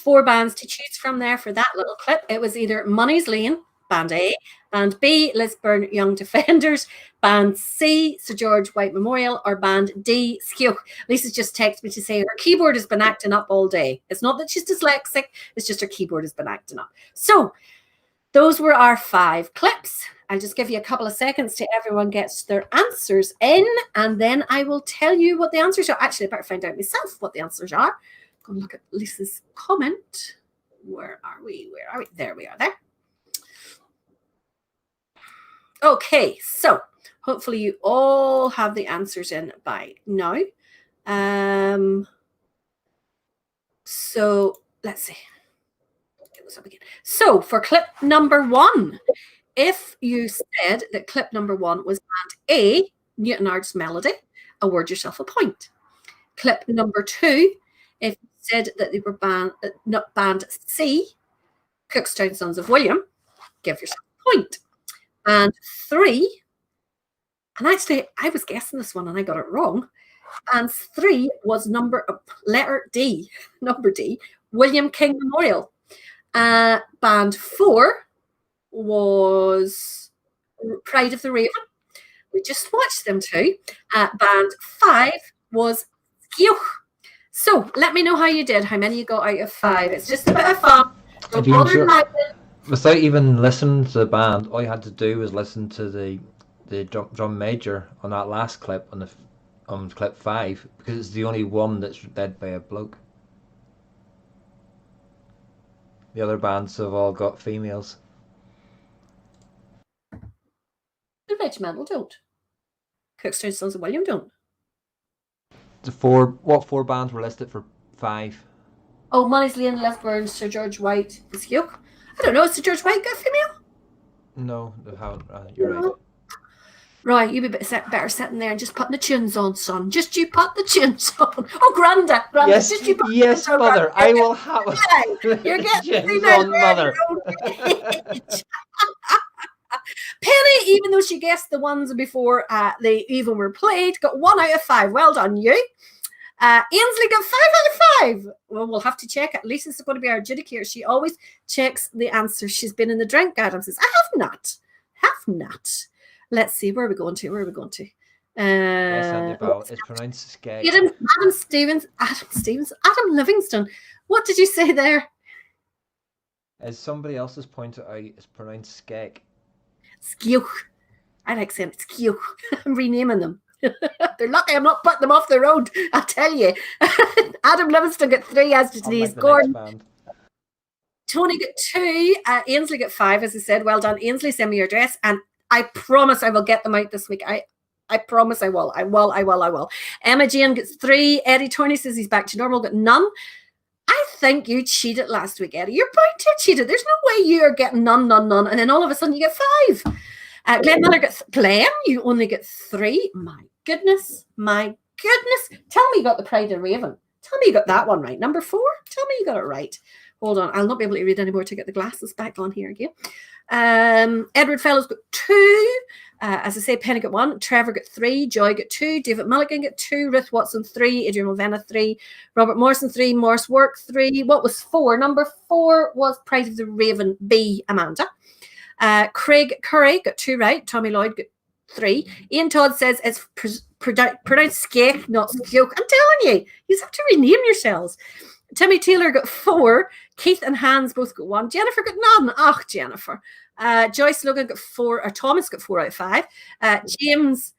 4 bands to choose from there for that little clip. It was either Money's Lane, Band A, Band B, Lisburn Young Defenders, Band C, Sir George White Memorial, or Band D, Skew. Lisa's just texted me to say her keyboard has been acting up all day. It's not that she's dyslexic, it's just her keyboard has been acting up. So those were our 5 clips. I'll just give you a couple of seconds till everyone gets their answers in, and then I will tell you what the answers are. Actually, I better find out myself what the answers are. Go and look at Lisa's comment. Where are we? Where are we? There we are there. Okay, so hopefully you all have the answers in by now. So let's see. Get this up again. So for clip number 1, if you said that clip number 1 was Band A, Newtonard's Melody, award yourself a point. Clip number 2, if you said that they were Band C, Cookstown Sons of William, give yourself a point. And 3, and actually I was guessing this one and I got it wrong. And 3 was letter D, number D, William King Memorial. Band 4 was Pride of the Raven. We just watched them too. Band 5 was Skew. So let me know how you did, how many you got out of 5. It's just a bit of fun. Don't bother typing. Without even listening to the band, all you had to do was listen to the drum major on that last clip, on clip 5, because it's the only one that's led by a bloke. The other bands have all got females. The Regimental don't. Cookstown Sons of William don't. What 4 bands were listed for 5? Oh, Money's Lane, Lisburn, Sir George White, the Skew. I don't know, has Sir George White got a female? No, they haven't. You're right. Right, you'd be better sitting there and just putting the tunes on, son. Just you put the tunes on. Oh, Granda, Yes, just you put yes, the mother. I will have it. You're getting tunes on, mother. Penny, even though she guessed the ones before they even were played, got 1 out of 5. Well done, you. Ainsley got 5 out of 5. Well, we'll have to check it. Lisa's going to be our adjudicator. She always checks the answers. She's been in the drink. Adam says, I have not. Let's see. Where are we going to? Yes, Andy Bell. It's pronounced skeg. Adam Livingston. What did you say there? As somebody else has pointed out, it's pronounced skeg. Skew. I like saying skew. I'm renaming them. They're lucky I'm not putting them off the road, I tell you. Adam Livingston got 3 as to today's. Gordon. Tony got 2. Ainsley got 5, as I said. Well done, Ainsley. Send me your address, and I promise I will get them out this week. I promise I will. I will. Emma Jane gets 3. Eddie Tony says he's back to normal, got none. I think you cheated last week, Eddie. You're bound to have cheated. There's no way you are getting none, and then all of a sudden you get 5. Glenn Miller got Glenn, you only get 3. My goodness. Tell me you got the Pride of Raven. Tell me you got that one right. Number 4. Tell me you got it right. Hold on. I'll not be able to read anymore to get the glasses back on here again. Edward Fellows got 2. As I say, Penny got 1. Trevor got 3. Joy got 2. David Mulligan got 2. Ruth Watson 3. Adrian Mulvena 3. Robert Morrison 3. Morris Work 3. What was 4? Number 4 was Pride of the Raven B. Amanda. Craig Curry got 2 right. Tommy Lloyd got 3. Ian Todd says it's pronounced skek, not skyoke. I'm telling you, you have to rename yourselves. Timmy Taylor got 4. Keith and Hans both got 1. Jennifer got none. Oh, Jennifer. Joyce Logan got 4. Or Thomas got 4 out of 5. James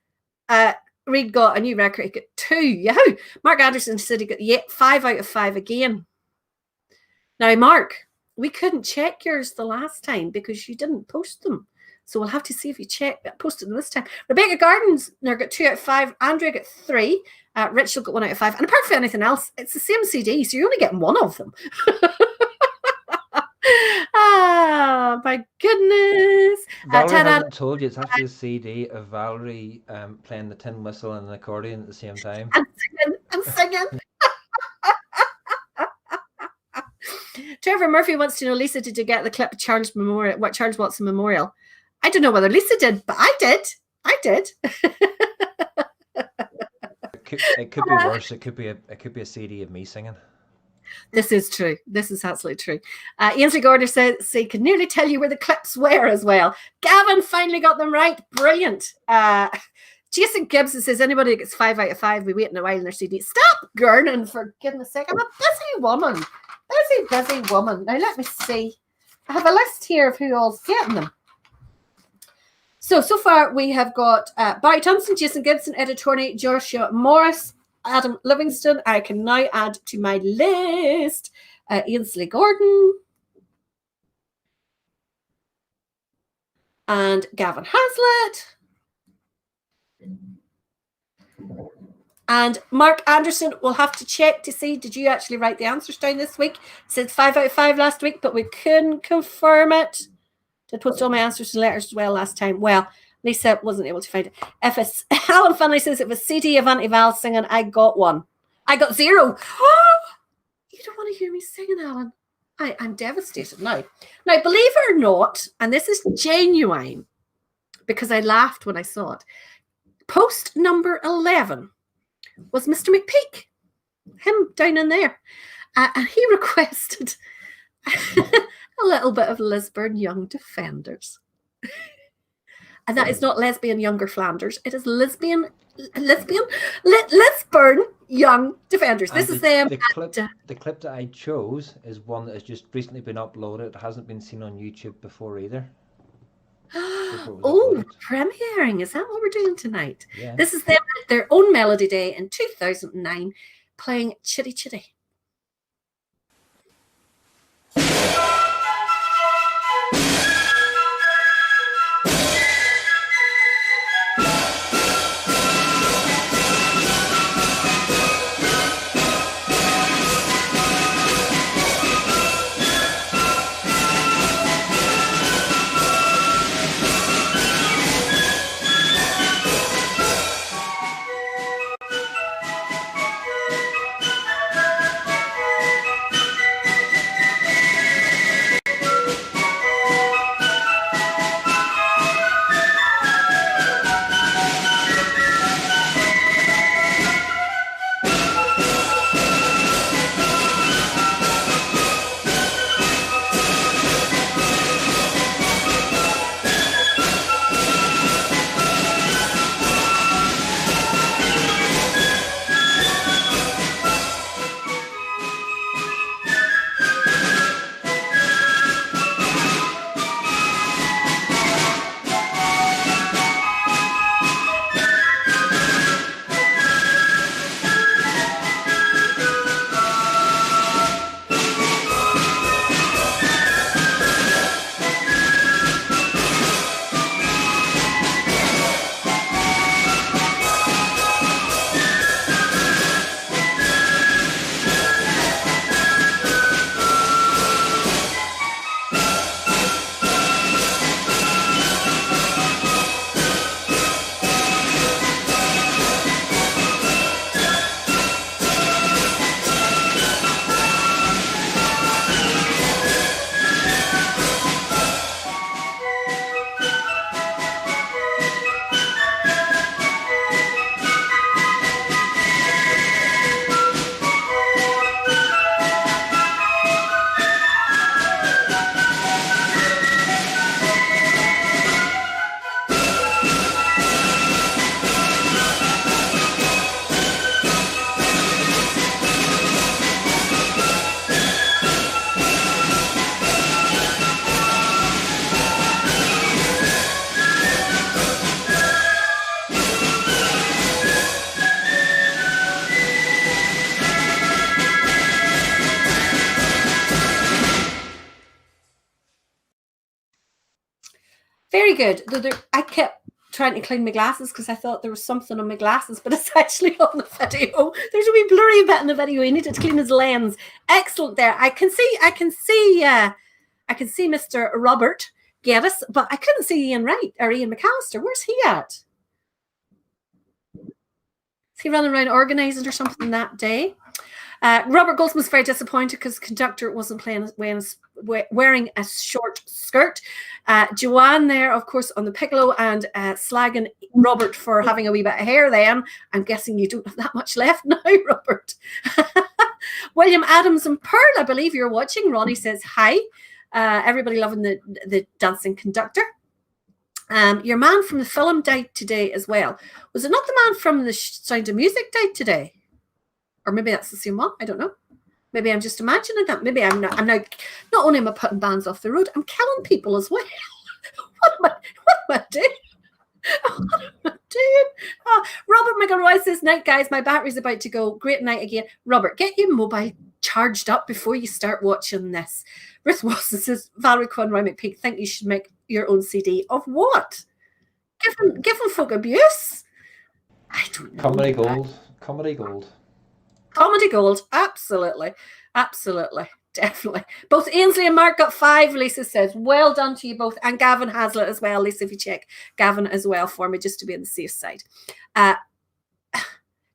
Reed got a new record. He got 2. Yahoo! Mark Anderson said he got 5 out of 5 again. Now, Mark, we couldn't check yours the last time because you didn't post them. So we'll have to see if you posted them this time. Rebecca Gardens got 2 out of 5. Andrea got 3. Rachel got 1 out of 5. And apart from anything else, it's the same CD, so you're only getting 1 of them. My goodness. Valerie hasn't told you, it's actually a CD of Valerie playing the tin whistle and the accordion at the same time. I'm singing. Trevor Murphy wants to know, Lisa, did you get the clip of Charles Watson Memorial? I don't know whether Lisa did, but I did. It could be worse. It could be a CD of me singing. This is true. This is absolutely true. Ainsley Gordon says he can nearly tell you where the clips were as well. Gavin finally got them right. Brilliant. Jason Gibson says anybody that gets 5 out of 5, we wait in a while in their CD. Stop gurning, for goodness sake. I'm a busy woman. Busy woman. Now let me see. I have a list here of who all's getting them. So far we have got Barry Thompson, Jason Gibson, Edith Torney, Joshua Morris, Adam Livingston. I can now add to my list Ainsley Gordon and Gavin Haslett. And Mark Anderson, we'll have to check to see, did you actually write the answers down this week? Said 5 out of 5 last week, but we couldn't confirm it. Did post all my answers to letters as well last time. Well, Lisa wasn't able to find it. If it's Alan Finley says if it's CD of Auntie Val singing, I got 1. I got 0. Oh, you don't want to hear me singing, Alan. I'm devastated now. Now, believe it or not, and this is genuine because I laughed when I saw it. Post number 11 was Mr. McPeak, him down in there. And he requested a little bit of Lisburn Young Defenders. And that is not lesbian younger Flanders. It is Lisburn Young Defenders. This is them. The clip that I chose is one that has just recently been uploaded. It hasn't been seen on YouTube before either. Oh, premiering. Is that what we're doing tonight? Yeah. This is them at their own Melody Day in 2009 playing Chitty Chitty. Very good. I kept trying to clean my glasses because I thought there was something on my glasses, but it's actually on the video. There's a wee blurry bit in the video. He needed to clean his lens. Excellent there. I can see Mr. Robert Geddes, but I couldn't see Ian Wright or Ian McAllister. Where's he at? Is he running around organising or something that day? Robert Goldsmith was very disappointed because the conductor wasn't wearing a short skirt. Joanne there, of course, on the piccolo and slagging Robert for having a wee bit of hair then. I'm guessing you don't have that much left now, Robert. William Adams and Pearl, I believe you're watching. Ronnie says hi. Everybody loving the dancing conductor. Your man from the film died today as well. Was it not the man from the Sound of Music died today? Or maybe that's the same one. I don't know. Maybe I'm just imagining that. Maybe I'm not. Not only am I putting bands off the road, I'm killing people as well. What am I doing? What am I doing? Oh, Robert McElroy says, night, guys. My battery's about to go. Great night again. Robert, get your mobile charged up before you start watching this. Ruth Wilson says, Valerie Conroy McPeak, think you should make your own CD. Of what? Giving folk abuse? I don't know. Comedy gold. Comedy gold. Comedy gold. Absolutely. Absolutely. Definitely. Both Ainsley and Mark got 5, Lisa says. Well done to you both. And Gavin Hazlitt as well. Lisa, if you check Gavin as well for me, just to be on the safe side.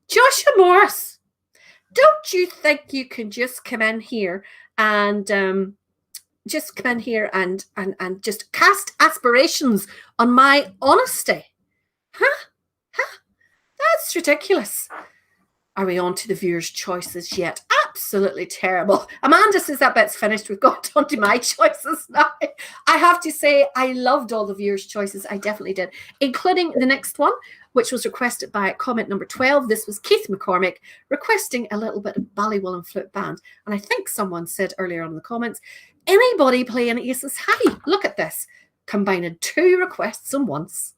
Joshua Morris, don't you think you can just come in here and just cast aspirations on my honesty? Huh? That's ridiculous. Are we on to the viewers' choices yet? Absolutely terrible. Amanda says that bit's finished. We've got on to my choices now. I have to say, I loved all the viewers' choices. I definitely did, including the next one, which was requested by comment number 12. This was Keith McCormick requesting a little bit of Ballywillen Flute Band. And I think someone said earlier on in the comments, anybody playing Aces High? Look at this, combining 2 requests in once.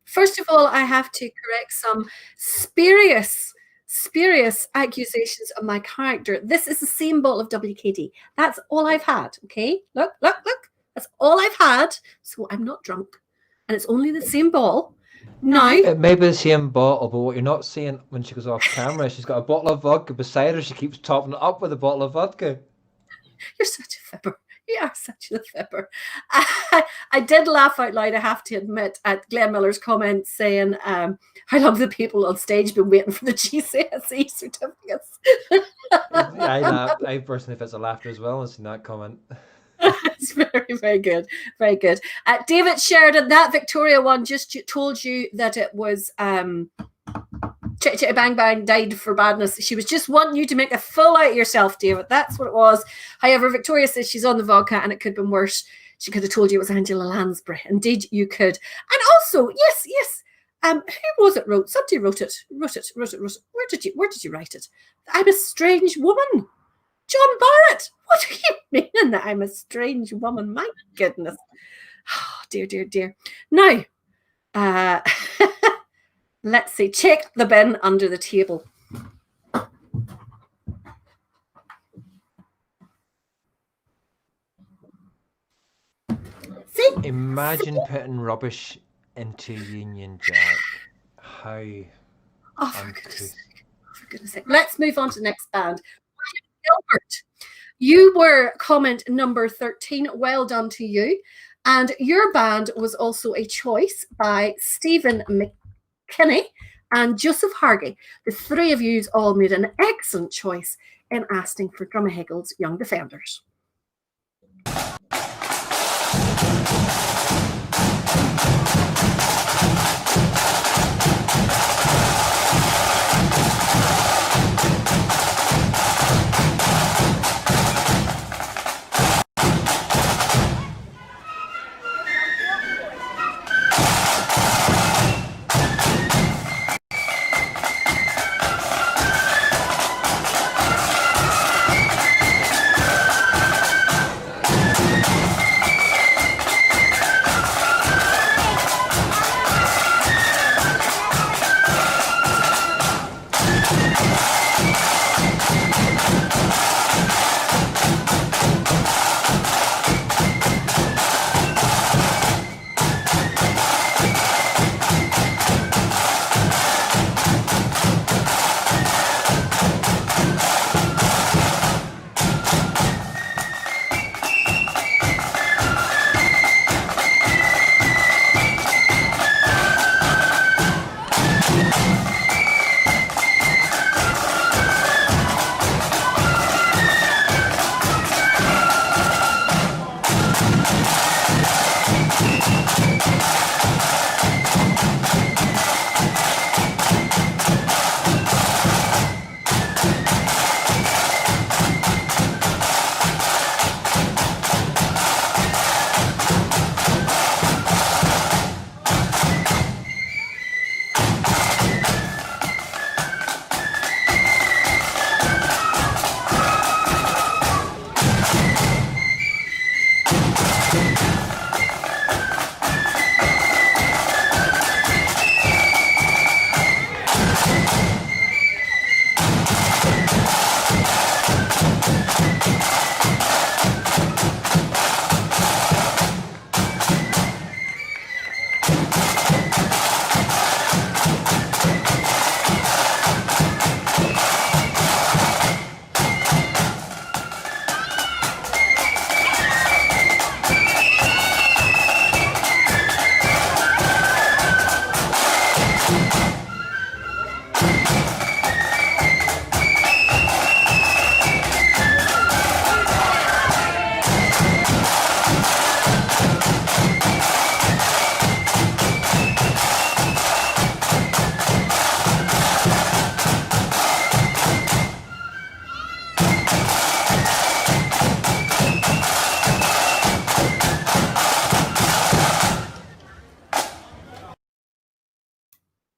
First of all, I have to correct some spurious accusations of my character. This is the same bottle of WKD. That's all I've had. Okay, look. That's all I've had. So I'm not drunk, and it's only the same bottle. Now, It may be the same bottle, but what you're not seeing when she goes off camera, she's got a bottle of vodka beside her. She keeps topping it up with a bottle of vodka. you're such a fibber. You are such a fibber. I did laugh out loud, I have to admit, at Glenn Miller's comment saying, how long the people on stage been waiting for the GCSE certificates? I personally, if it's a laughter as well, and seen that comment. It's very, very good. Very good. David Sheridan, that Victoria one just told you that it was Chitty Chitty Bang Bang died for badness. She was just wanting you to make a fool out of yourself, David. That's what it was. However, Victoria says she's on the vodka and it could have been worse. She could have told you it was Angela Lansbury. Indeed, you could. And also, yes. Who was it wrote? Somebody wrote it. Where did you write it? I'm a strange woman. John Barrett. What are you meaning that I'm a strange woman? My goodness. Oh, dear. Now, let's see. Check the bin under the table. See? Imagine putting rubbish into Union Jack. How Oh, for goodness sake. Let's move on to the next band. Gilbert, you were comment number 13. Well done to you. And your band was also a choice by Stephen McKinney and Joseph Hargey. The three of you all made an excellent choice in asking for Drumaheggel's Young Defenders.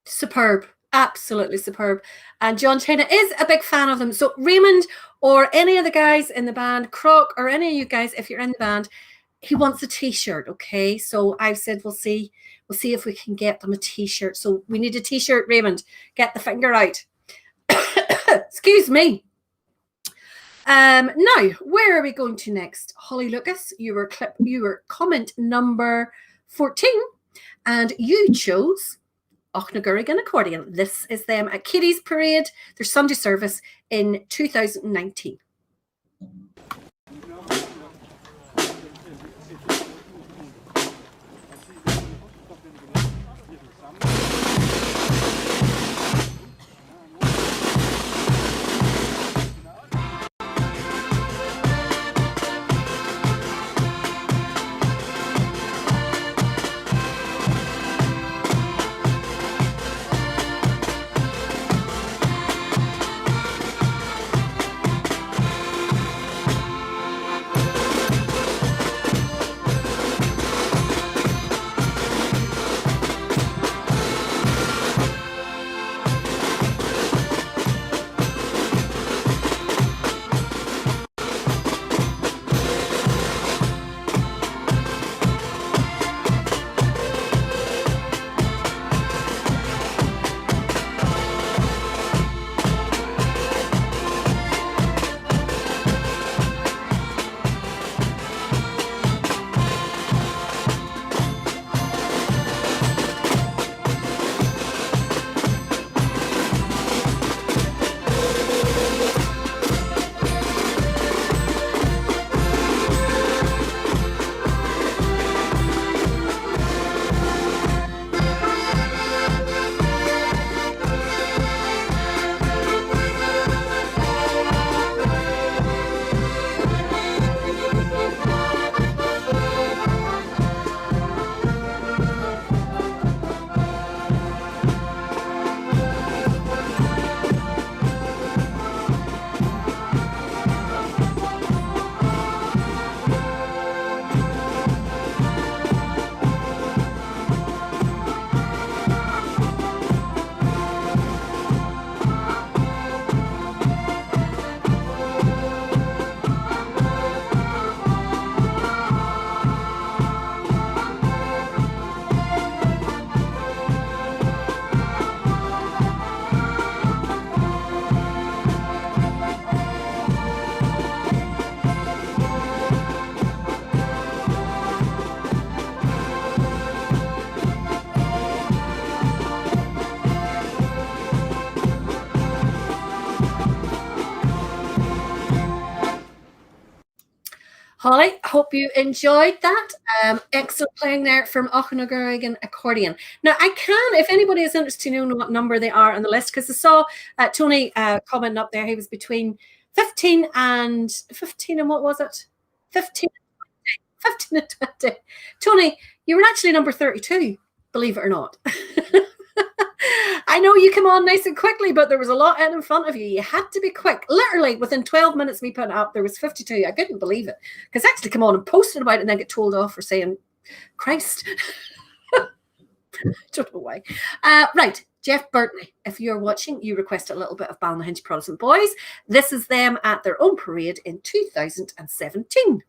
Superb. Absolutely superb. And John China is a big fan of them. So Raymond or any of the guys in the band, Croc or any of you guys, if you're in the band, he wants a t-shirt. Okay, so I've said we'll see if we can get them a t-shirt. So we need a t-shirt, Raymond. Get the finger out. Excuse me. Now, where are we going to next? Holly Lucas, you were comment number 14, and you chose Ochnagurrigan Accordion. This is them at Kitty's Parade, their Sunday service in 2019. Holly, hope you enjoyed that. Excellent playing there from Ochnagurrigan Accordion. Now, I can, if anybody is interested to know what number they are on the list, because I saw Tony commenting up there, he was between 15 and what was it? 15 and 20. Tony, you were actually number 32, believe it or not. I know you come on nice and quickly, but there was a lot in front of you. You had to be quick. Literally, within 12 minutes we put it up, there was 52. I couldn't believe it. Because I actually come on and posted about it and then get told off for saying, Christ. Don't know why. Right, Jeff Burtney, if you're watching, you requested a little bit of Ballynahinch Protestant Boys. This is them at their own parade in 2017.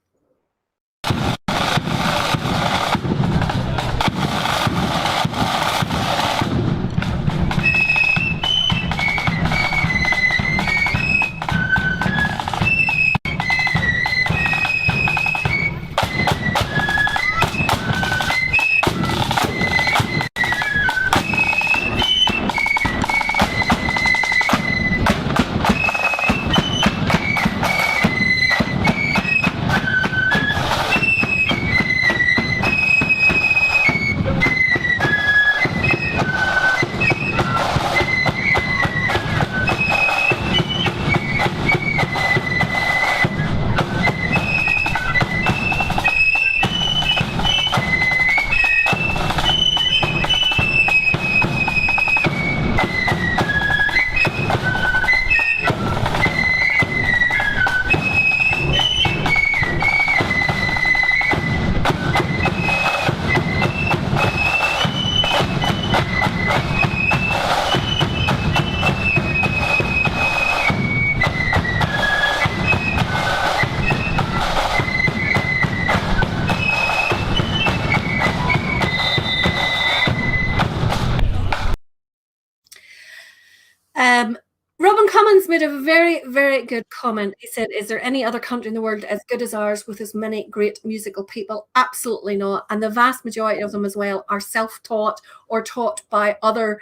Alan's made a very, very good comment. He said, is there any other country in the world as good as ours with as many great musical people? Absolutely not. And the vast majority of them as well are self-taught or taught by other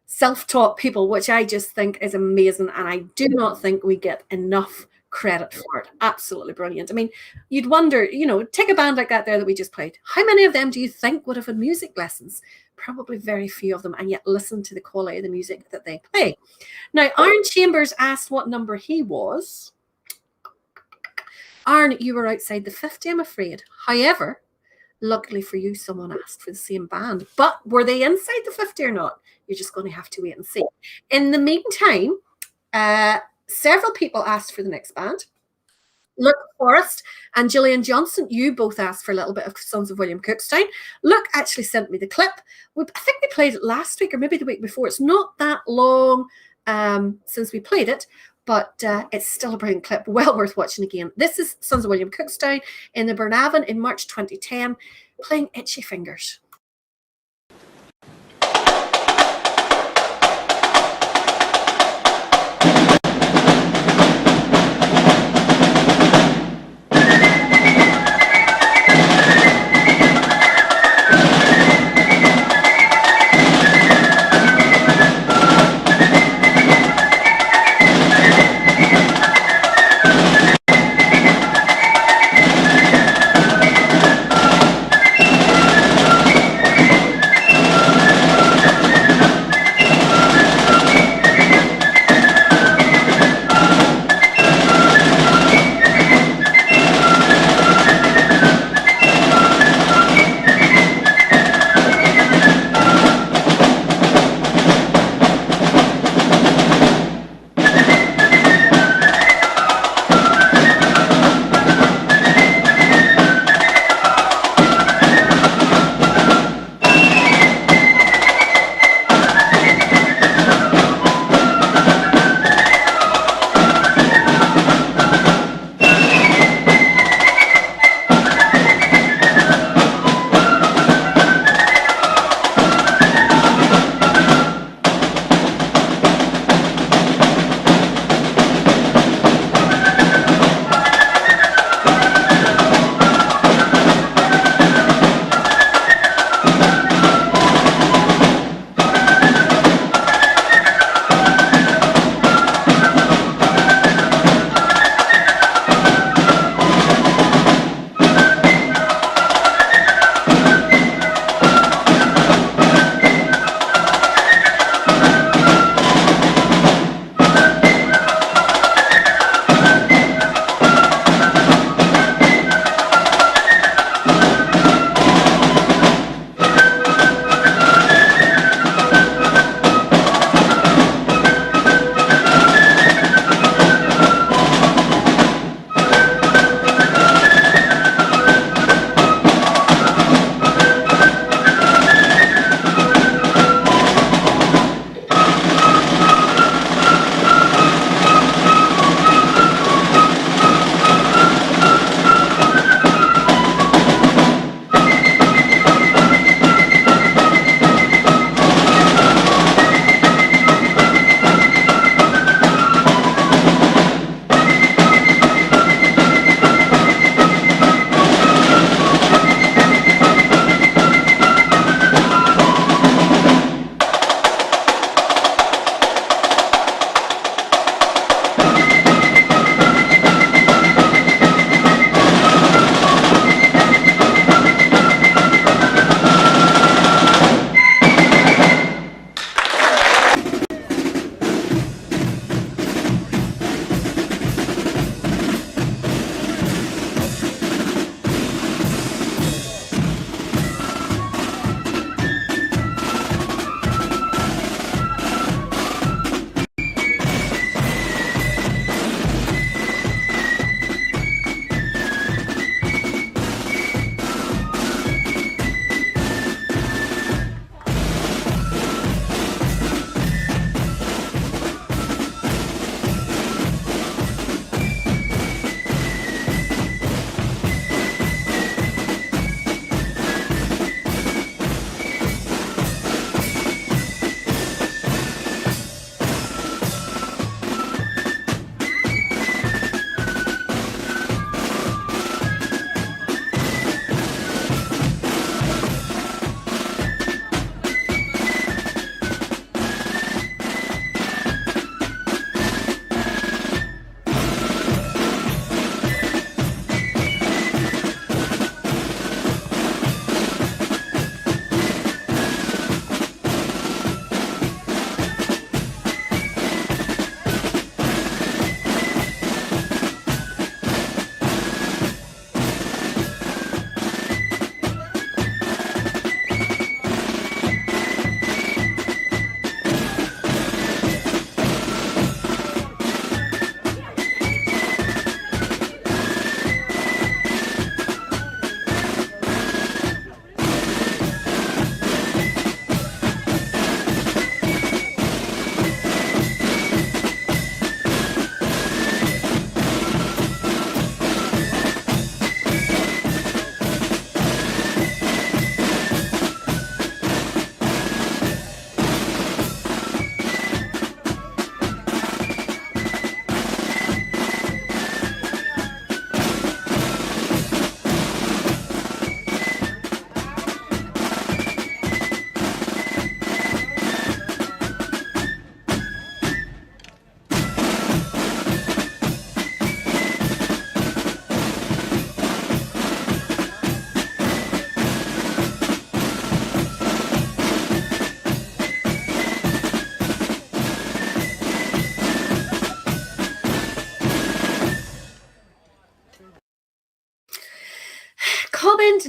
self-taught people, which I just think is amazing. And I do not think we get enough credit for it. Absolutely brilliant. I mean, you'd wonder, you know, take a band like that there that we just played. How many of them do you think would have had music lessons? Probably very few of them, and yet listen to the quality of the music that they play. Now, Aaron Chambers asked what number he was. Aaron, you were outside the 50, I'm afraid. However, luckily for you, someone asked for the same band. But were they inside the 50 or not? You're just going to have to wait and see. In the meantime, several people asked for the next band. Luke Forrest and Gillian Johnson, you both asked for a little bit of Sons of William Cookstown. Luke actually sent me the clip. I think we played it last week or maybe the week before. It's not that long since we played it, but it's still a brilliant clip, well worth watching again. This is Sons of William Cookstown in the Burnavon in March 2010, playing Itchy Fingers.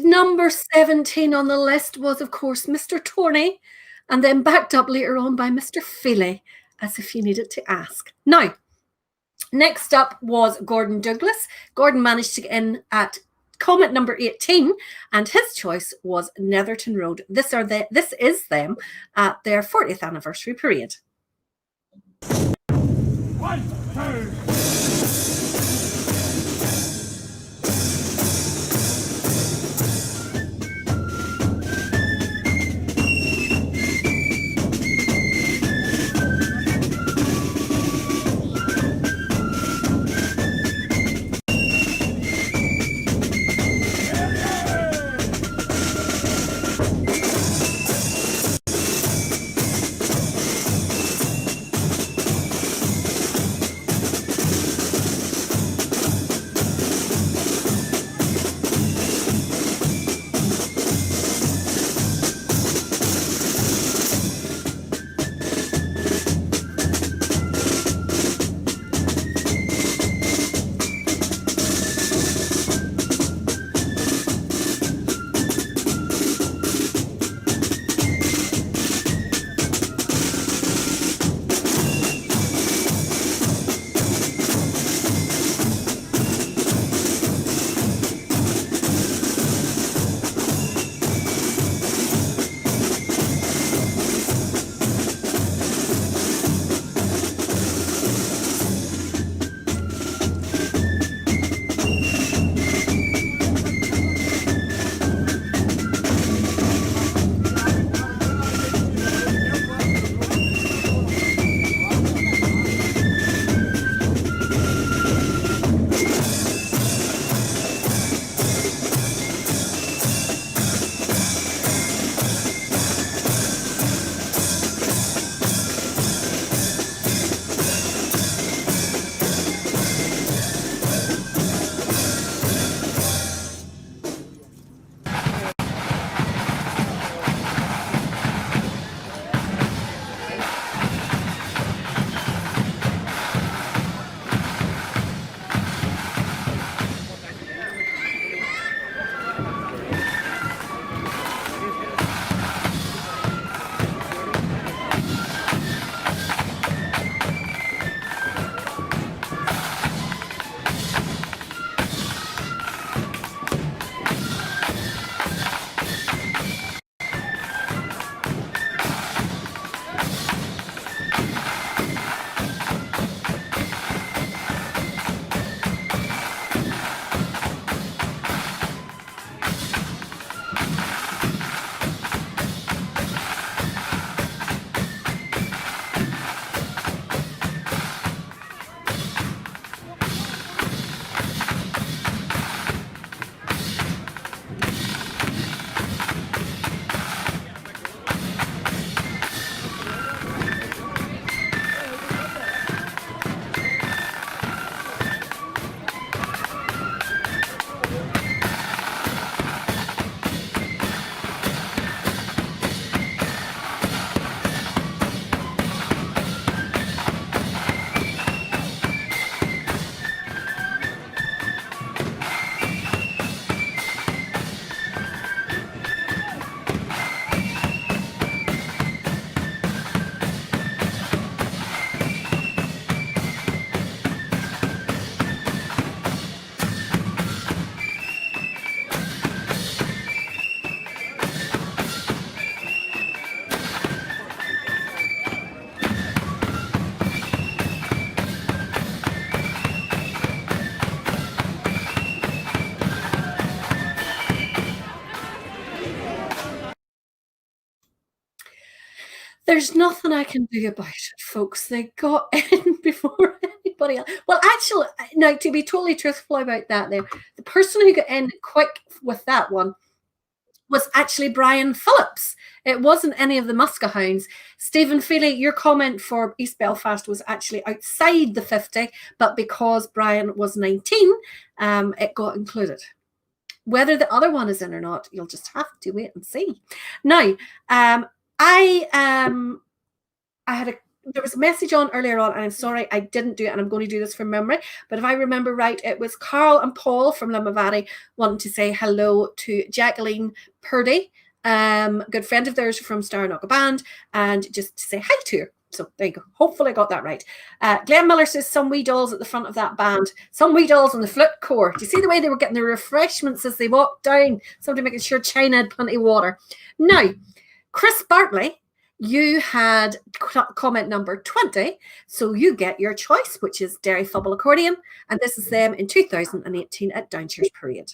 number 17 on the list was, of course, Mr. Torney, and then backed up later on by Mr. Feely, as if you needed to ask. Now, next up was Gordon Douglas. Gordon managed to get in at comment number 18, and his choice was Netherton Road. This is them at their 40th anniversary parade. 1, 2. There's nothing I can do about it, folks. They got in before anybody else. Well, actually, now to be totally truthful about that, there, the person who got in quick with that one was actually Brian Phillips. It wasn't any of the Muskehounds. Stephen Feely, your comment for East Belfast was actually outside the 50, but because Brian was 19, it got included. Whether the other one is in or not, you'll just have to wait and see. Now, I had a there was a message on earlier on, and I'm sorry I didn't do it, and I'm going to do this from memory. But if I remember right, it was Carl and Paul from Limavady wanting to say hello to Jacqueline Purdy, good friend of theirs from Starnock Band, and just to say hi to her. So there you go. Hopefully I got that right. Glenn Miller says some wee dolls at the front of that band. Some wee dolls on the flute corps. Do you see the way they were getting their refreshments as they walked down? Somebody making sure China had plenty of water. Now, Chris Bartley, you had comment number 20. So you get your choice, which is Derry Fubble Accordion. And this is them in 2018 at Downshires Parade.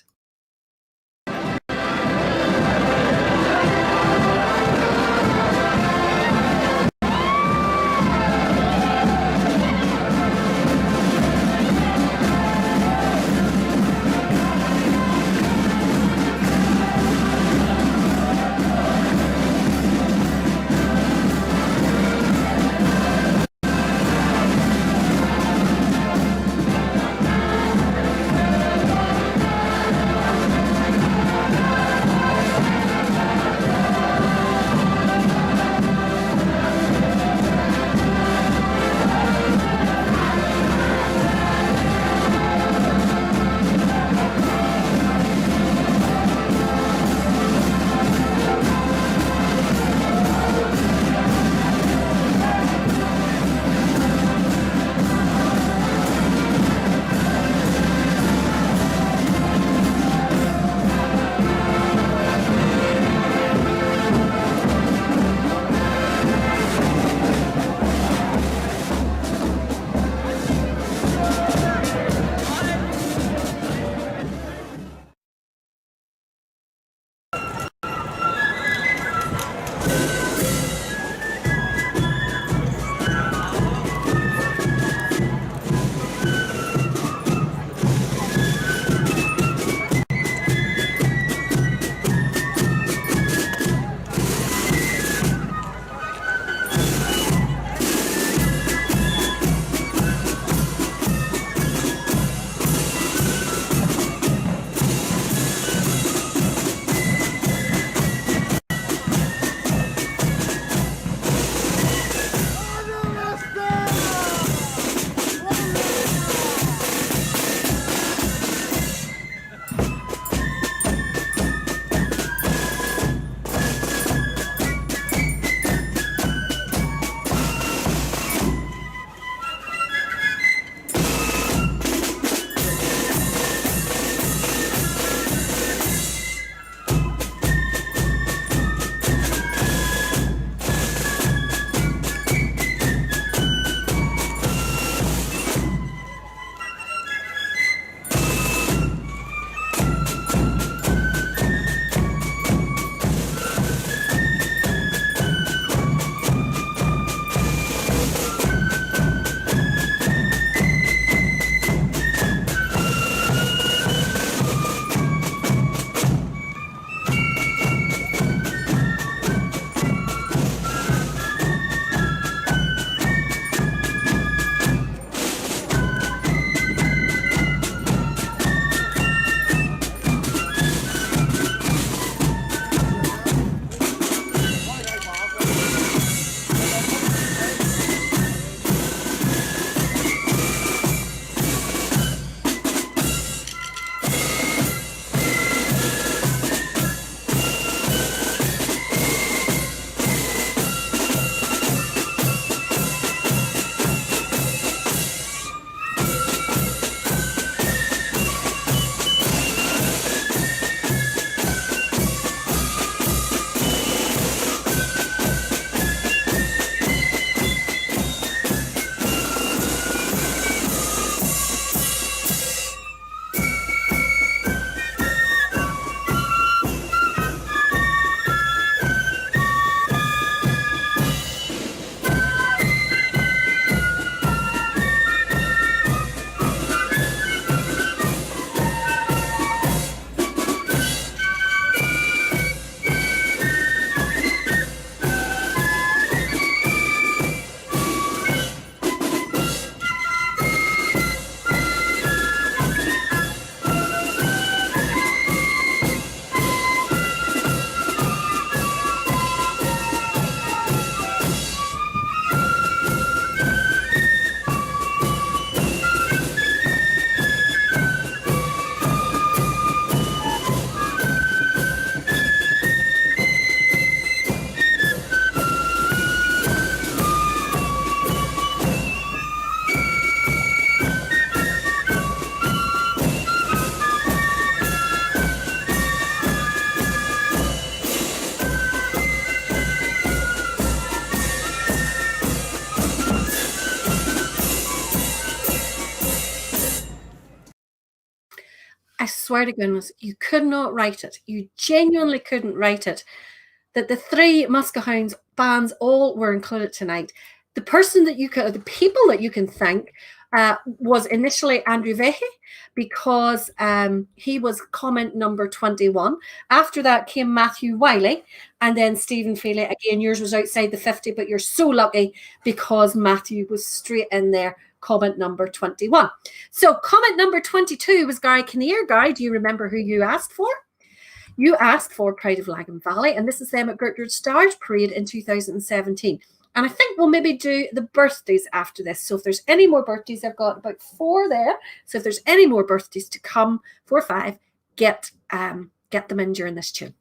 swear to goodness, you could not write it. You genuinely couldn't write it. That the three Muskehounds bands all were included tonight. The person that you could, the people that you can thank was initially Andrew Vehe, because he was comment number 21. After that came Matthew Wiley, and then Stephen Feely. Again, yours was outside the 50, but you're so lucky because Matthew was straight in there, comment number 21. So comment number 22 was Gary Kinnear. Gary, do you remember who you asked for? You asked for Pride of Lagan Valley, and this is them at Gertrude Stars Parade in 2017. And I think we'll maybe do the birthdays after this. So if there's any more birthdays, I've got about 4 there. So if there's any more birthdays to come, 4 or 5, get them in during this tune.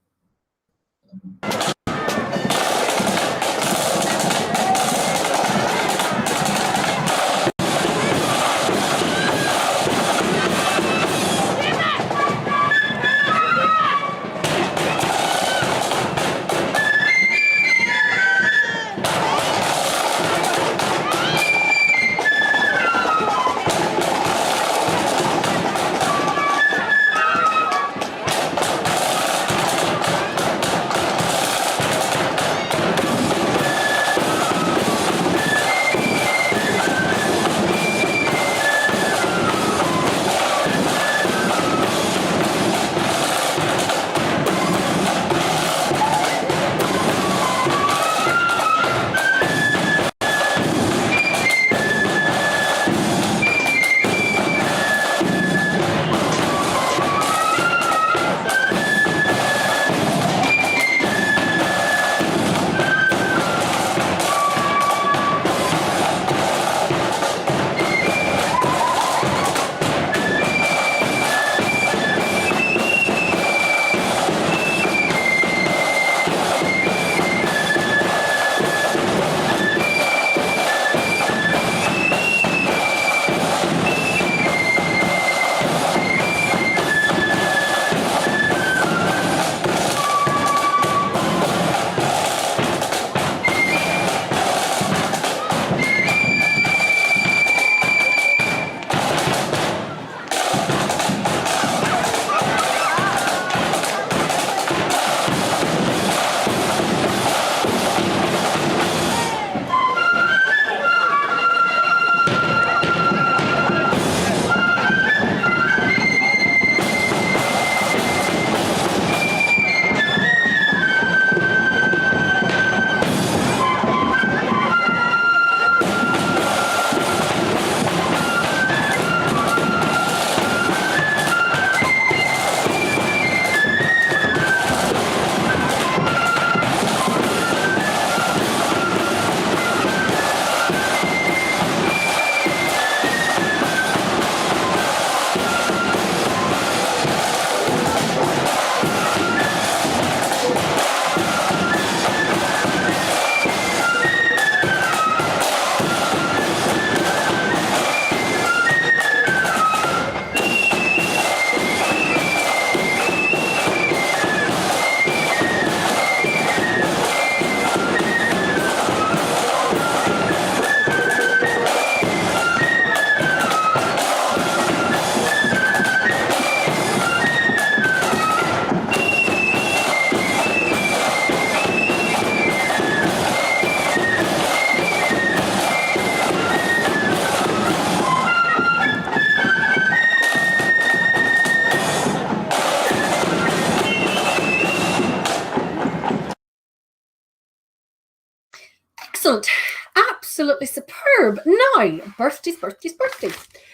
Excellent. Absolutely superb. Now, birthdays.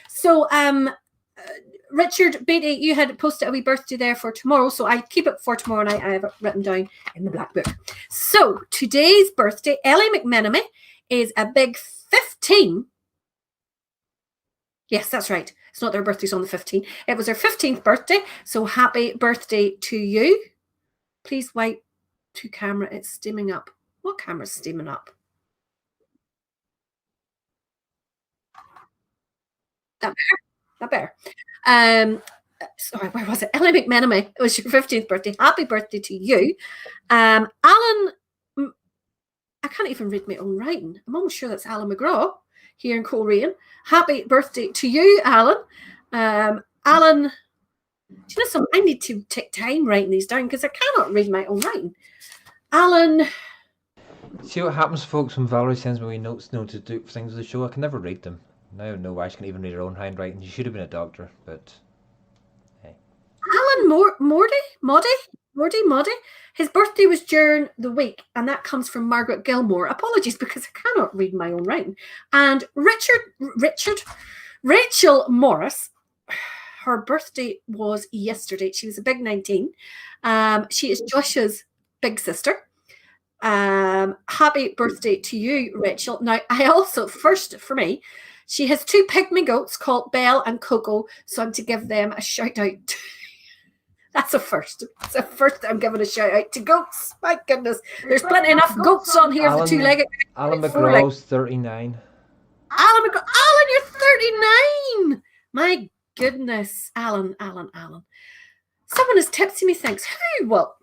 So, Richard Beatty, you had posted a wee birthday there for tomorrow, so I keep it for tomorrow night. I have it written down in the black book. So, today's birthday, Ellie McMenemy is a big 15. Yes, that's right. It's not their birthday's on the 15th. It was her 15th birthday, so happy birthday to you. Please wipe to camera. It's steaming up. What camera's steaming up? That bear. Sorry, where was it? Ellie McMenemy. It was your 15th birthday. Happy birthday to you. Alan, I can't even read my own writing. I'm almost sure that's Alan McGraw here in Coleraine. Happy birthday to you, Alan. Alan Do you know something? I need to take time writing these down because I cannot read my own writing. Alan. See what happens, folks, when Valerie sends me notes to do things of the show. I can never read them. Now I know why she can even read her own handwriting. She should have been a doctor, but hey. Alan Mordy. His birthday was during the week, and that comes from Margaret Gilmore. Apologies because I cannot read my own writing. And Rachel Morris, her birthday was yesterday. She was a big 19. She is Josh's big sister. Happy birthday to you, Rachel. Now, I also, first for me, she has 2 pygmy goats called Belle and Coco, so I'm to give them a shout out. That's a first. It's a first I'm giving a shout out to goats. My goodness. There's plenty enough goats on here for 2-legged. Alan McGraw's 39. Alan, you're 39. My goodness. Alan. Someone has texted me, thanks. Who? Well,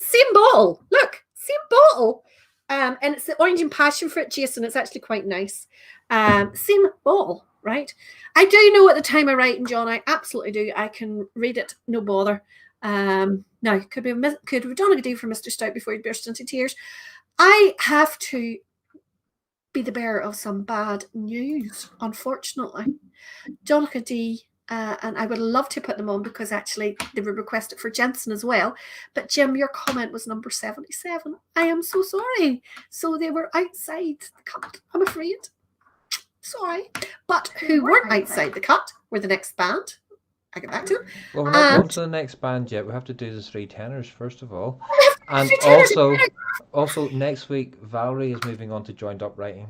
same bottle. Look, same bottle. And it's the orange and passion fruit, Jason. It's actually quite nice. Same bottle, right? I do know at the time I write, and John, I absolutely do. I can read it, no bother. Now, could we have done a good deal for Mr. Stout before he burst into tears? I have to be the bearer of some bad news, unfortunately. Donica D, and I would love to put them on because actually they were requested for Jensen as well. But Jim, your comment was number 77. I am so sorry. So they were outside the cut, I'm afraid. Sorry. But who weren't outside the cut were the next band. I get back to it. Well, we're not going to the next band yet. We have to do the 3 tenors first of all. And also next week, Valerie is moving on to joined up writing.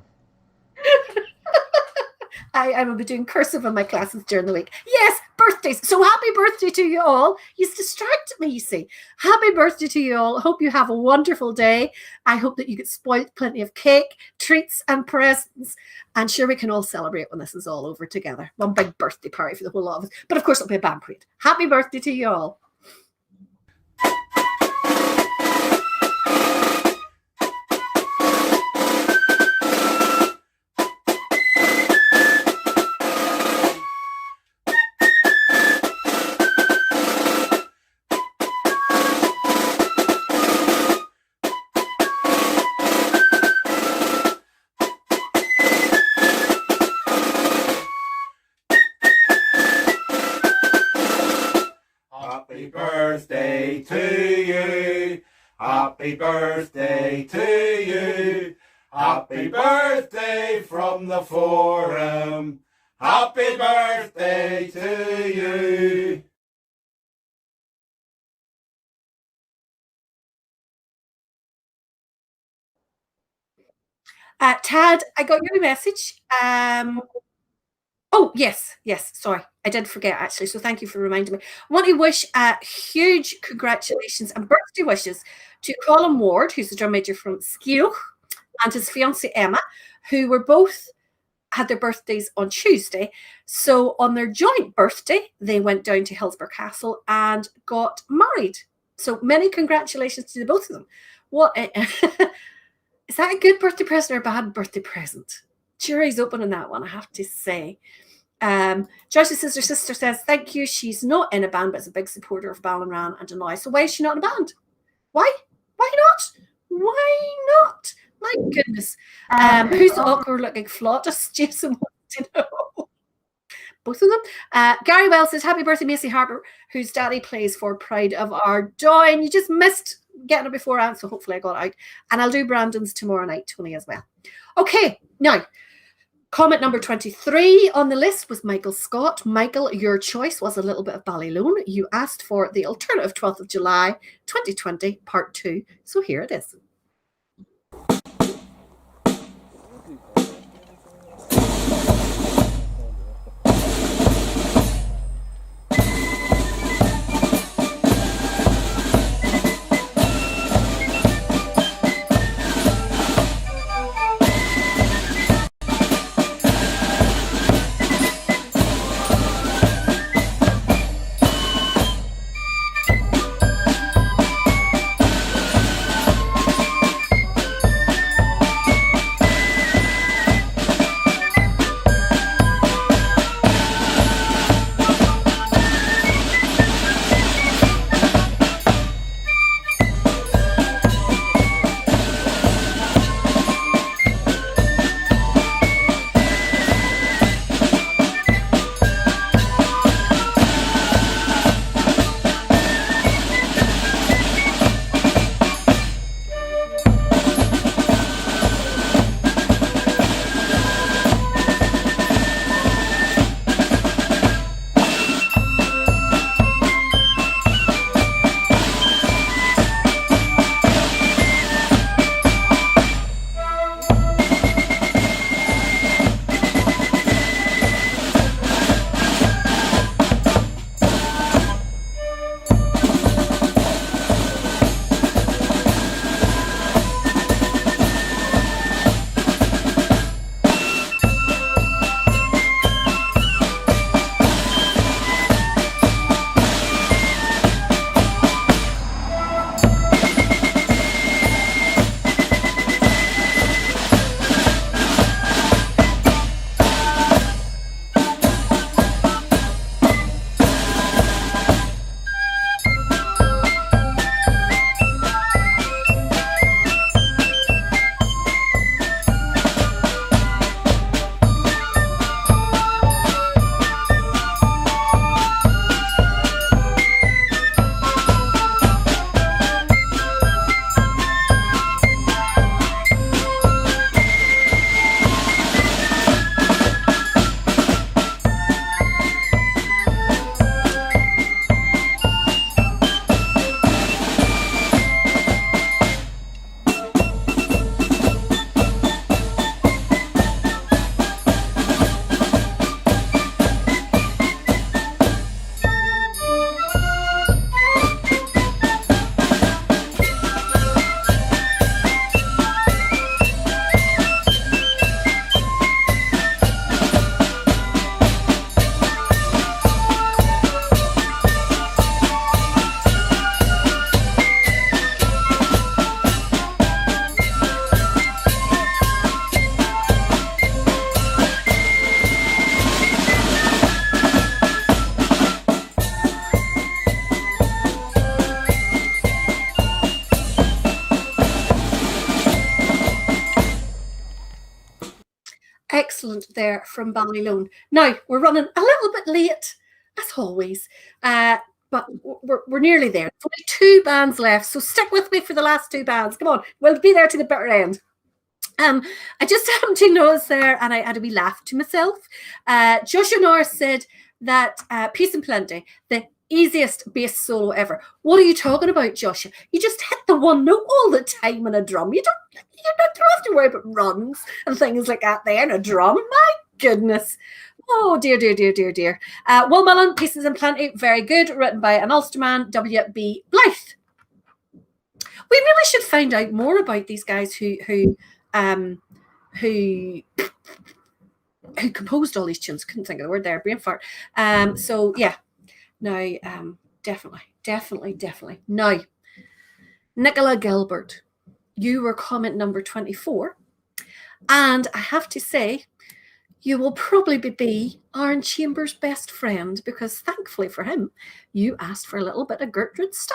I will be doing cursive in my classes during the week. Yes, birthdays. So happy birthday to you all. You've distracted me, you see. Happy birthday to you all. Hope you have a wonderful day. I hope that you get spoiled plenty of cake, treats, and presents. And sure, we can all celebrate when this is all over together. One big birthday party for the whole lot of us. But of course, it'll be a band parade. Happy birthday to you all. Happy birthday to you. Happy birthday to you. Happy birthday from the forum. Happy birthday to you. Tad, I got your message. Oh, yes. Sorry. I did forget, actually. So thank you for reminding me. I want to wish huge congratulations and birthday wishes to Colin Ward, who's the drum major from Skioch, and his fiancée Emma, who were both had their birthdays on Tuesday. So on their joint birthday, they went down to Hillsborough Castle and got married. So many congratulations to the both of them. Is that a good birthday present or a bad birthday present? Jury's open on that one, I have to say. Josh's sister says, thank you. She's not in a band, but is a big supporter of Ballinran and Denoy. So why is she not in a band? Why not? My goodness. Who's the awkward looking flautist? Jason wants to know. Both of them. Gary Wells says, happy birthday, Macy Harper, whose daddy plays for Pride of Ardoyne. You just missed getting it beforehand, so hopefully I got it out. And I'll do Brandon's tomorrow night, Tony, as well. Okay, now, comment number 23 on the list was Michael Scott. Michael, your choice was a little bit of Ballyloan. You asked for the alternative 12th of July, 2020, part 2. So here it is. Excellent there from Ballyloan. Now, we're running a little bit late, as always, but we're nearly there. There's only 2 bands left, so stick with me for the last 2 bands. Come on, we'll be there to the bitter end. I just happened to notice there, and I had a wee laugh to myself. Joshua Norris said that Peace and Plenty, the easiest bass solo ever. What are you talking about, Joshua? You just hit the one note all the time on a drum. You don't have to worry about runs and things like that there in a drum. My goodness. Oh, dear. Will Mullen, Pieces and Plenty, very good. Written by an Ulsterman, W.B. Blythe. We really should find out more about these guys who composed all these tunes. Couldn't think of the word there, brain fart. So yeah, now definitely. Now, Nicola Gilbert, you were comment number 24, and I have to say, you will probably be Aaron Chambers' best friend, because thankfully for him, you asked for a little bit of Gertrude Starr.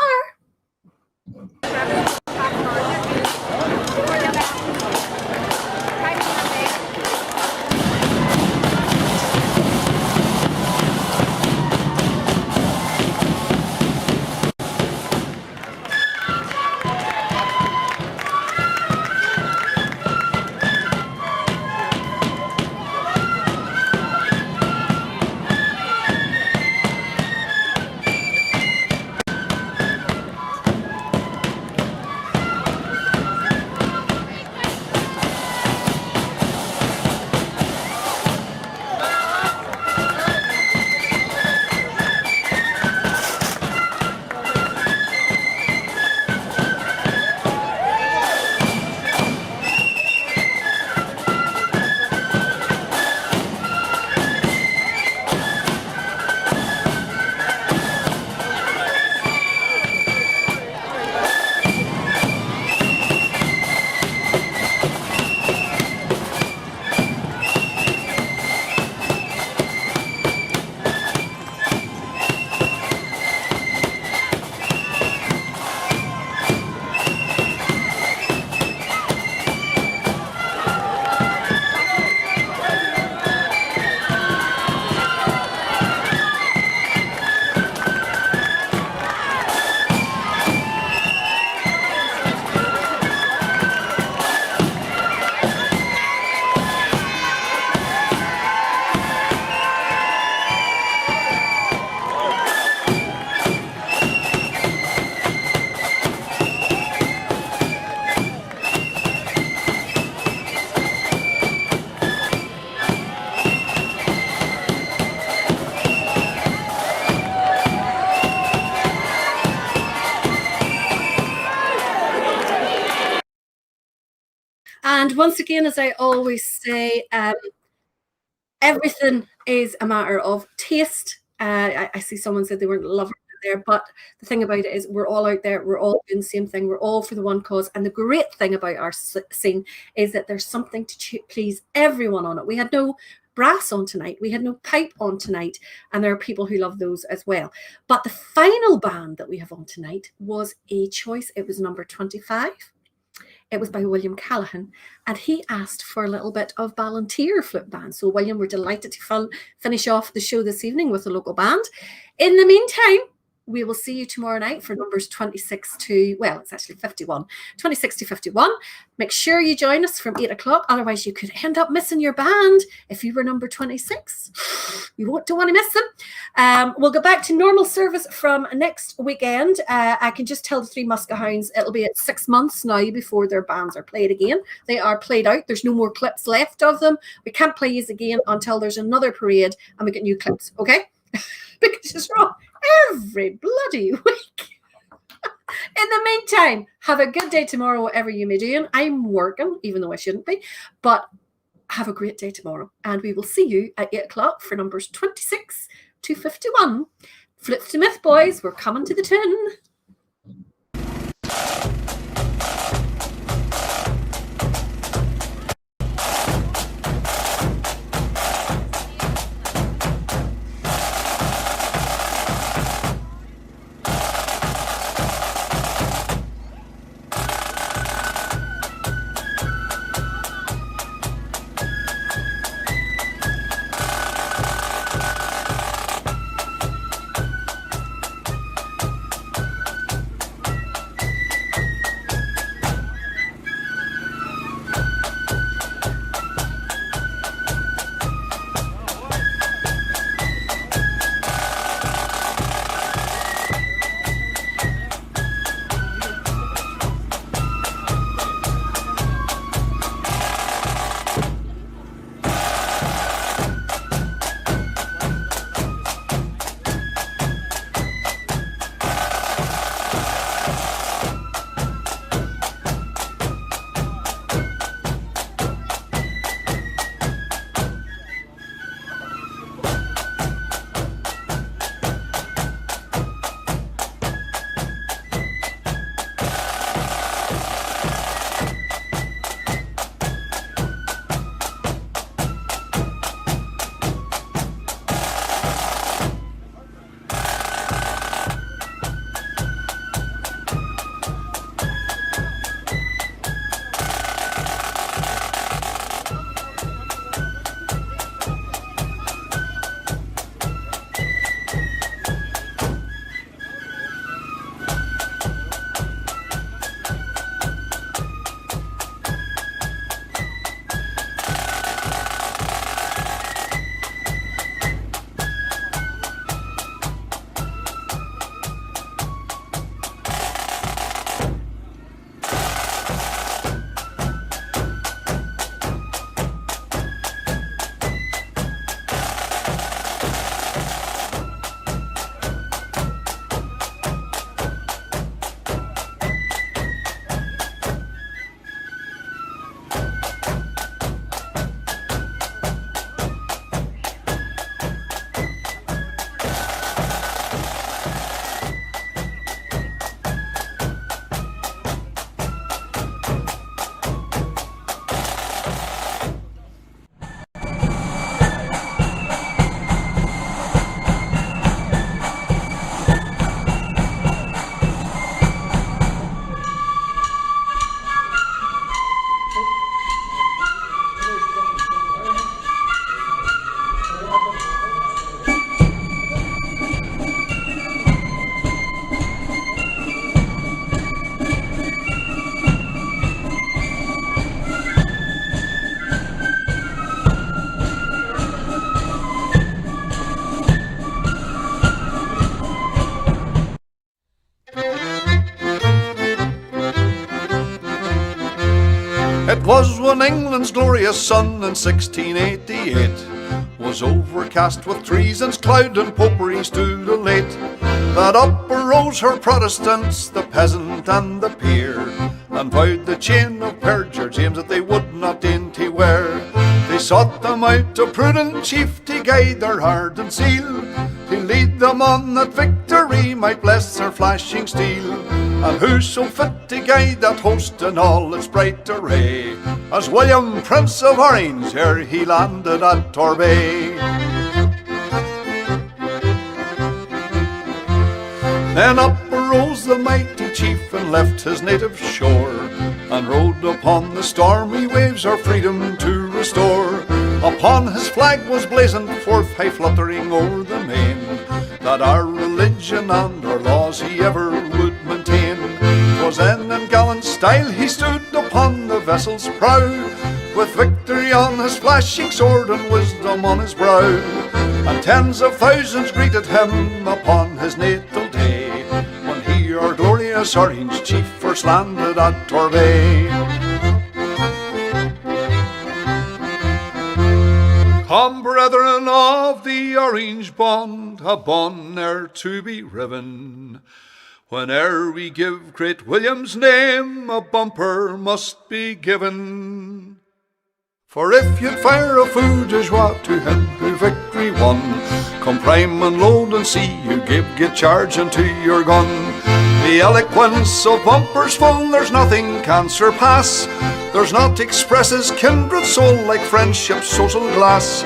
And once again, as I always say, everything is a matter of taste. I see someone said they weren't lovers there, but the thing about it is we're all out there, we're all doing the same thing, we're all for the one cause. And the great thing about our scene is that there's something to please everyone on it. We had no brass on tonight, we had no pipe on tonight, and there are people who love those as well. But the final band that we have on tonight was a choice. It was number 25. It was by William Callahan, and he asked for a little bit of Ballantyre flute band. So, William, we're delighted to finish off the show this evening with a local band. In the meantime, we will see you tomorrow night for numbers 26 to, well, it's actually 51, 26 to 51. Make sure you join us from 8 o'clock. Otherwise, you could end up missing your band if you were number 26. You don't want to miss them. We'll go back to normal service from next weekend. I can just tell the Three Muskehounds it'll be at 6 months now before their bands are played again. They are played out. There's no more clips left of them. We can't play these again until there's another parade and we get new clips, okay? Because it's wrong every bloody week. In the meantime, have a good day tomorrow, whatever you may be doing. I'm working, even though I shouldn't be, but have a great day tomorrow. And we will see you at 8 o'clock for numbers 26 to 51. Flits to Myth, boys. We're coming to the tin. It was when England's glorious sun in 1688 was overcast with treason's cloud and popery stood elate, that up arose her Protestants, the peasant and the peer, and vowed the chain of perjure James that they would not dainty wear. They sought them out a prudent chief to guide their heart and zeal, to lead them on that victory might bless their flashing steel. And who so fit to guide that host in all its bright array as William, Prince of Orange, ere he landed at Torbay? Then up arose the mighty chief and left his native shore, and rode upon the stormy waves our freedom to restore. Upon his flag was blazoned forth, high fluttering o'er the main, that our religion and our laws he ever would maintain. 'Twas then in gallant style he stood upon the vessel's prow, with victory on his flashing sword and wisdom on his brow. And tens of thousands greeted him upon his natal day, when he, our glorious Orange chief, first landed at Torbay. Come, brethren of the Orange bond, a bond ne'er to be riven. Whene'er we give great William's name, a bumper must be given. For if you'd fire a feu de joie to him who victory won, come prime and load and see you give charge unto your gun. The eloquence of bumpers full there's nothing can surpass. There's naught expresses kindred soul like friendship's social glass.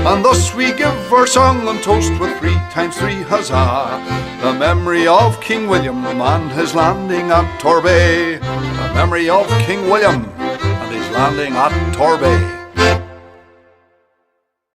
And thus we give our song and toast with 3 times 3 huzzah, the memory of King William and his landing at Torbay. The memory of King William and his landing at Torbay.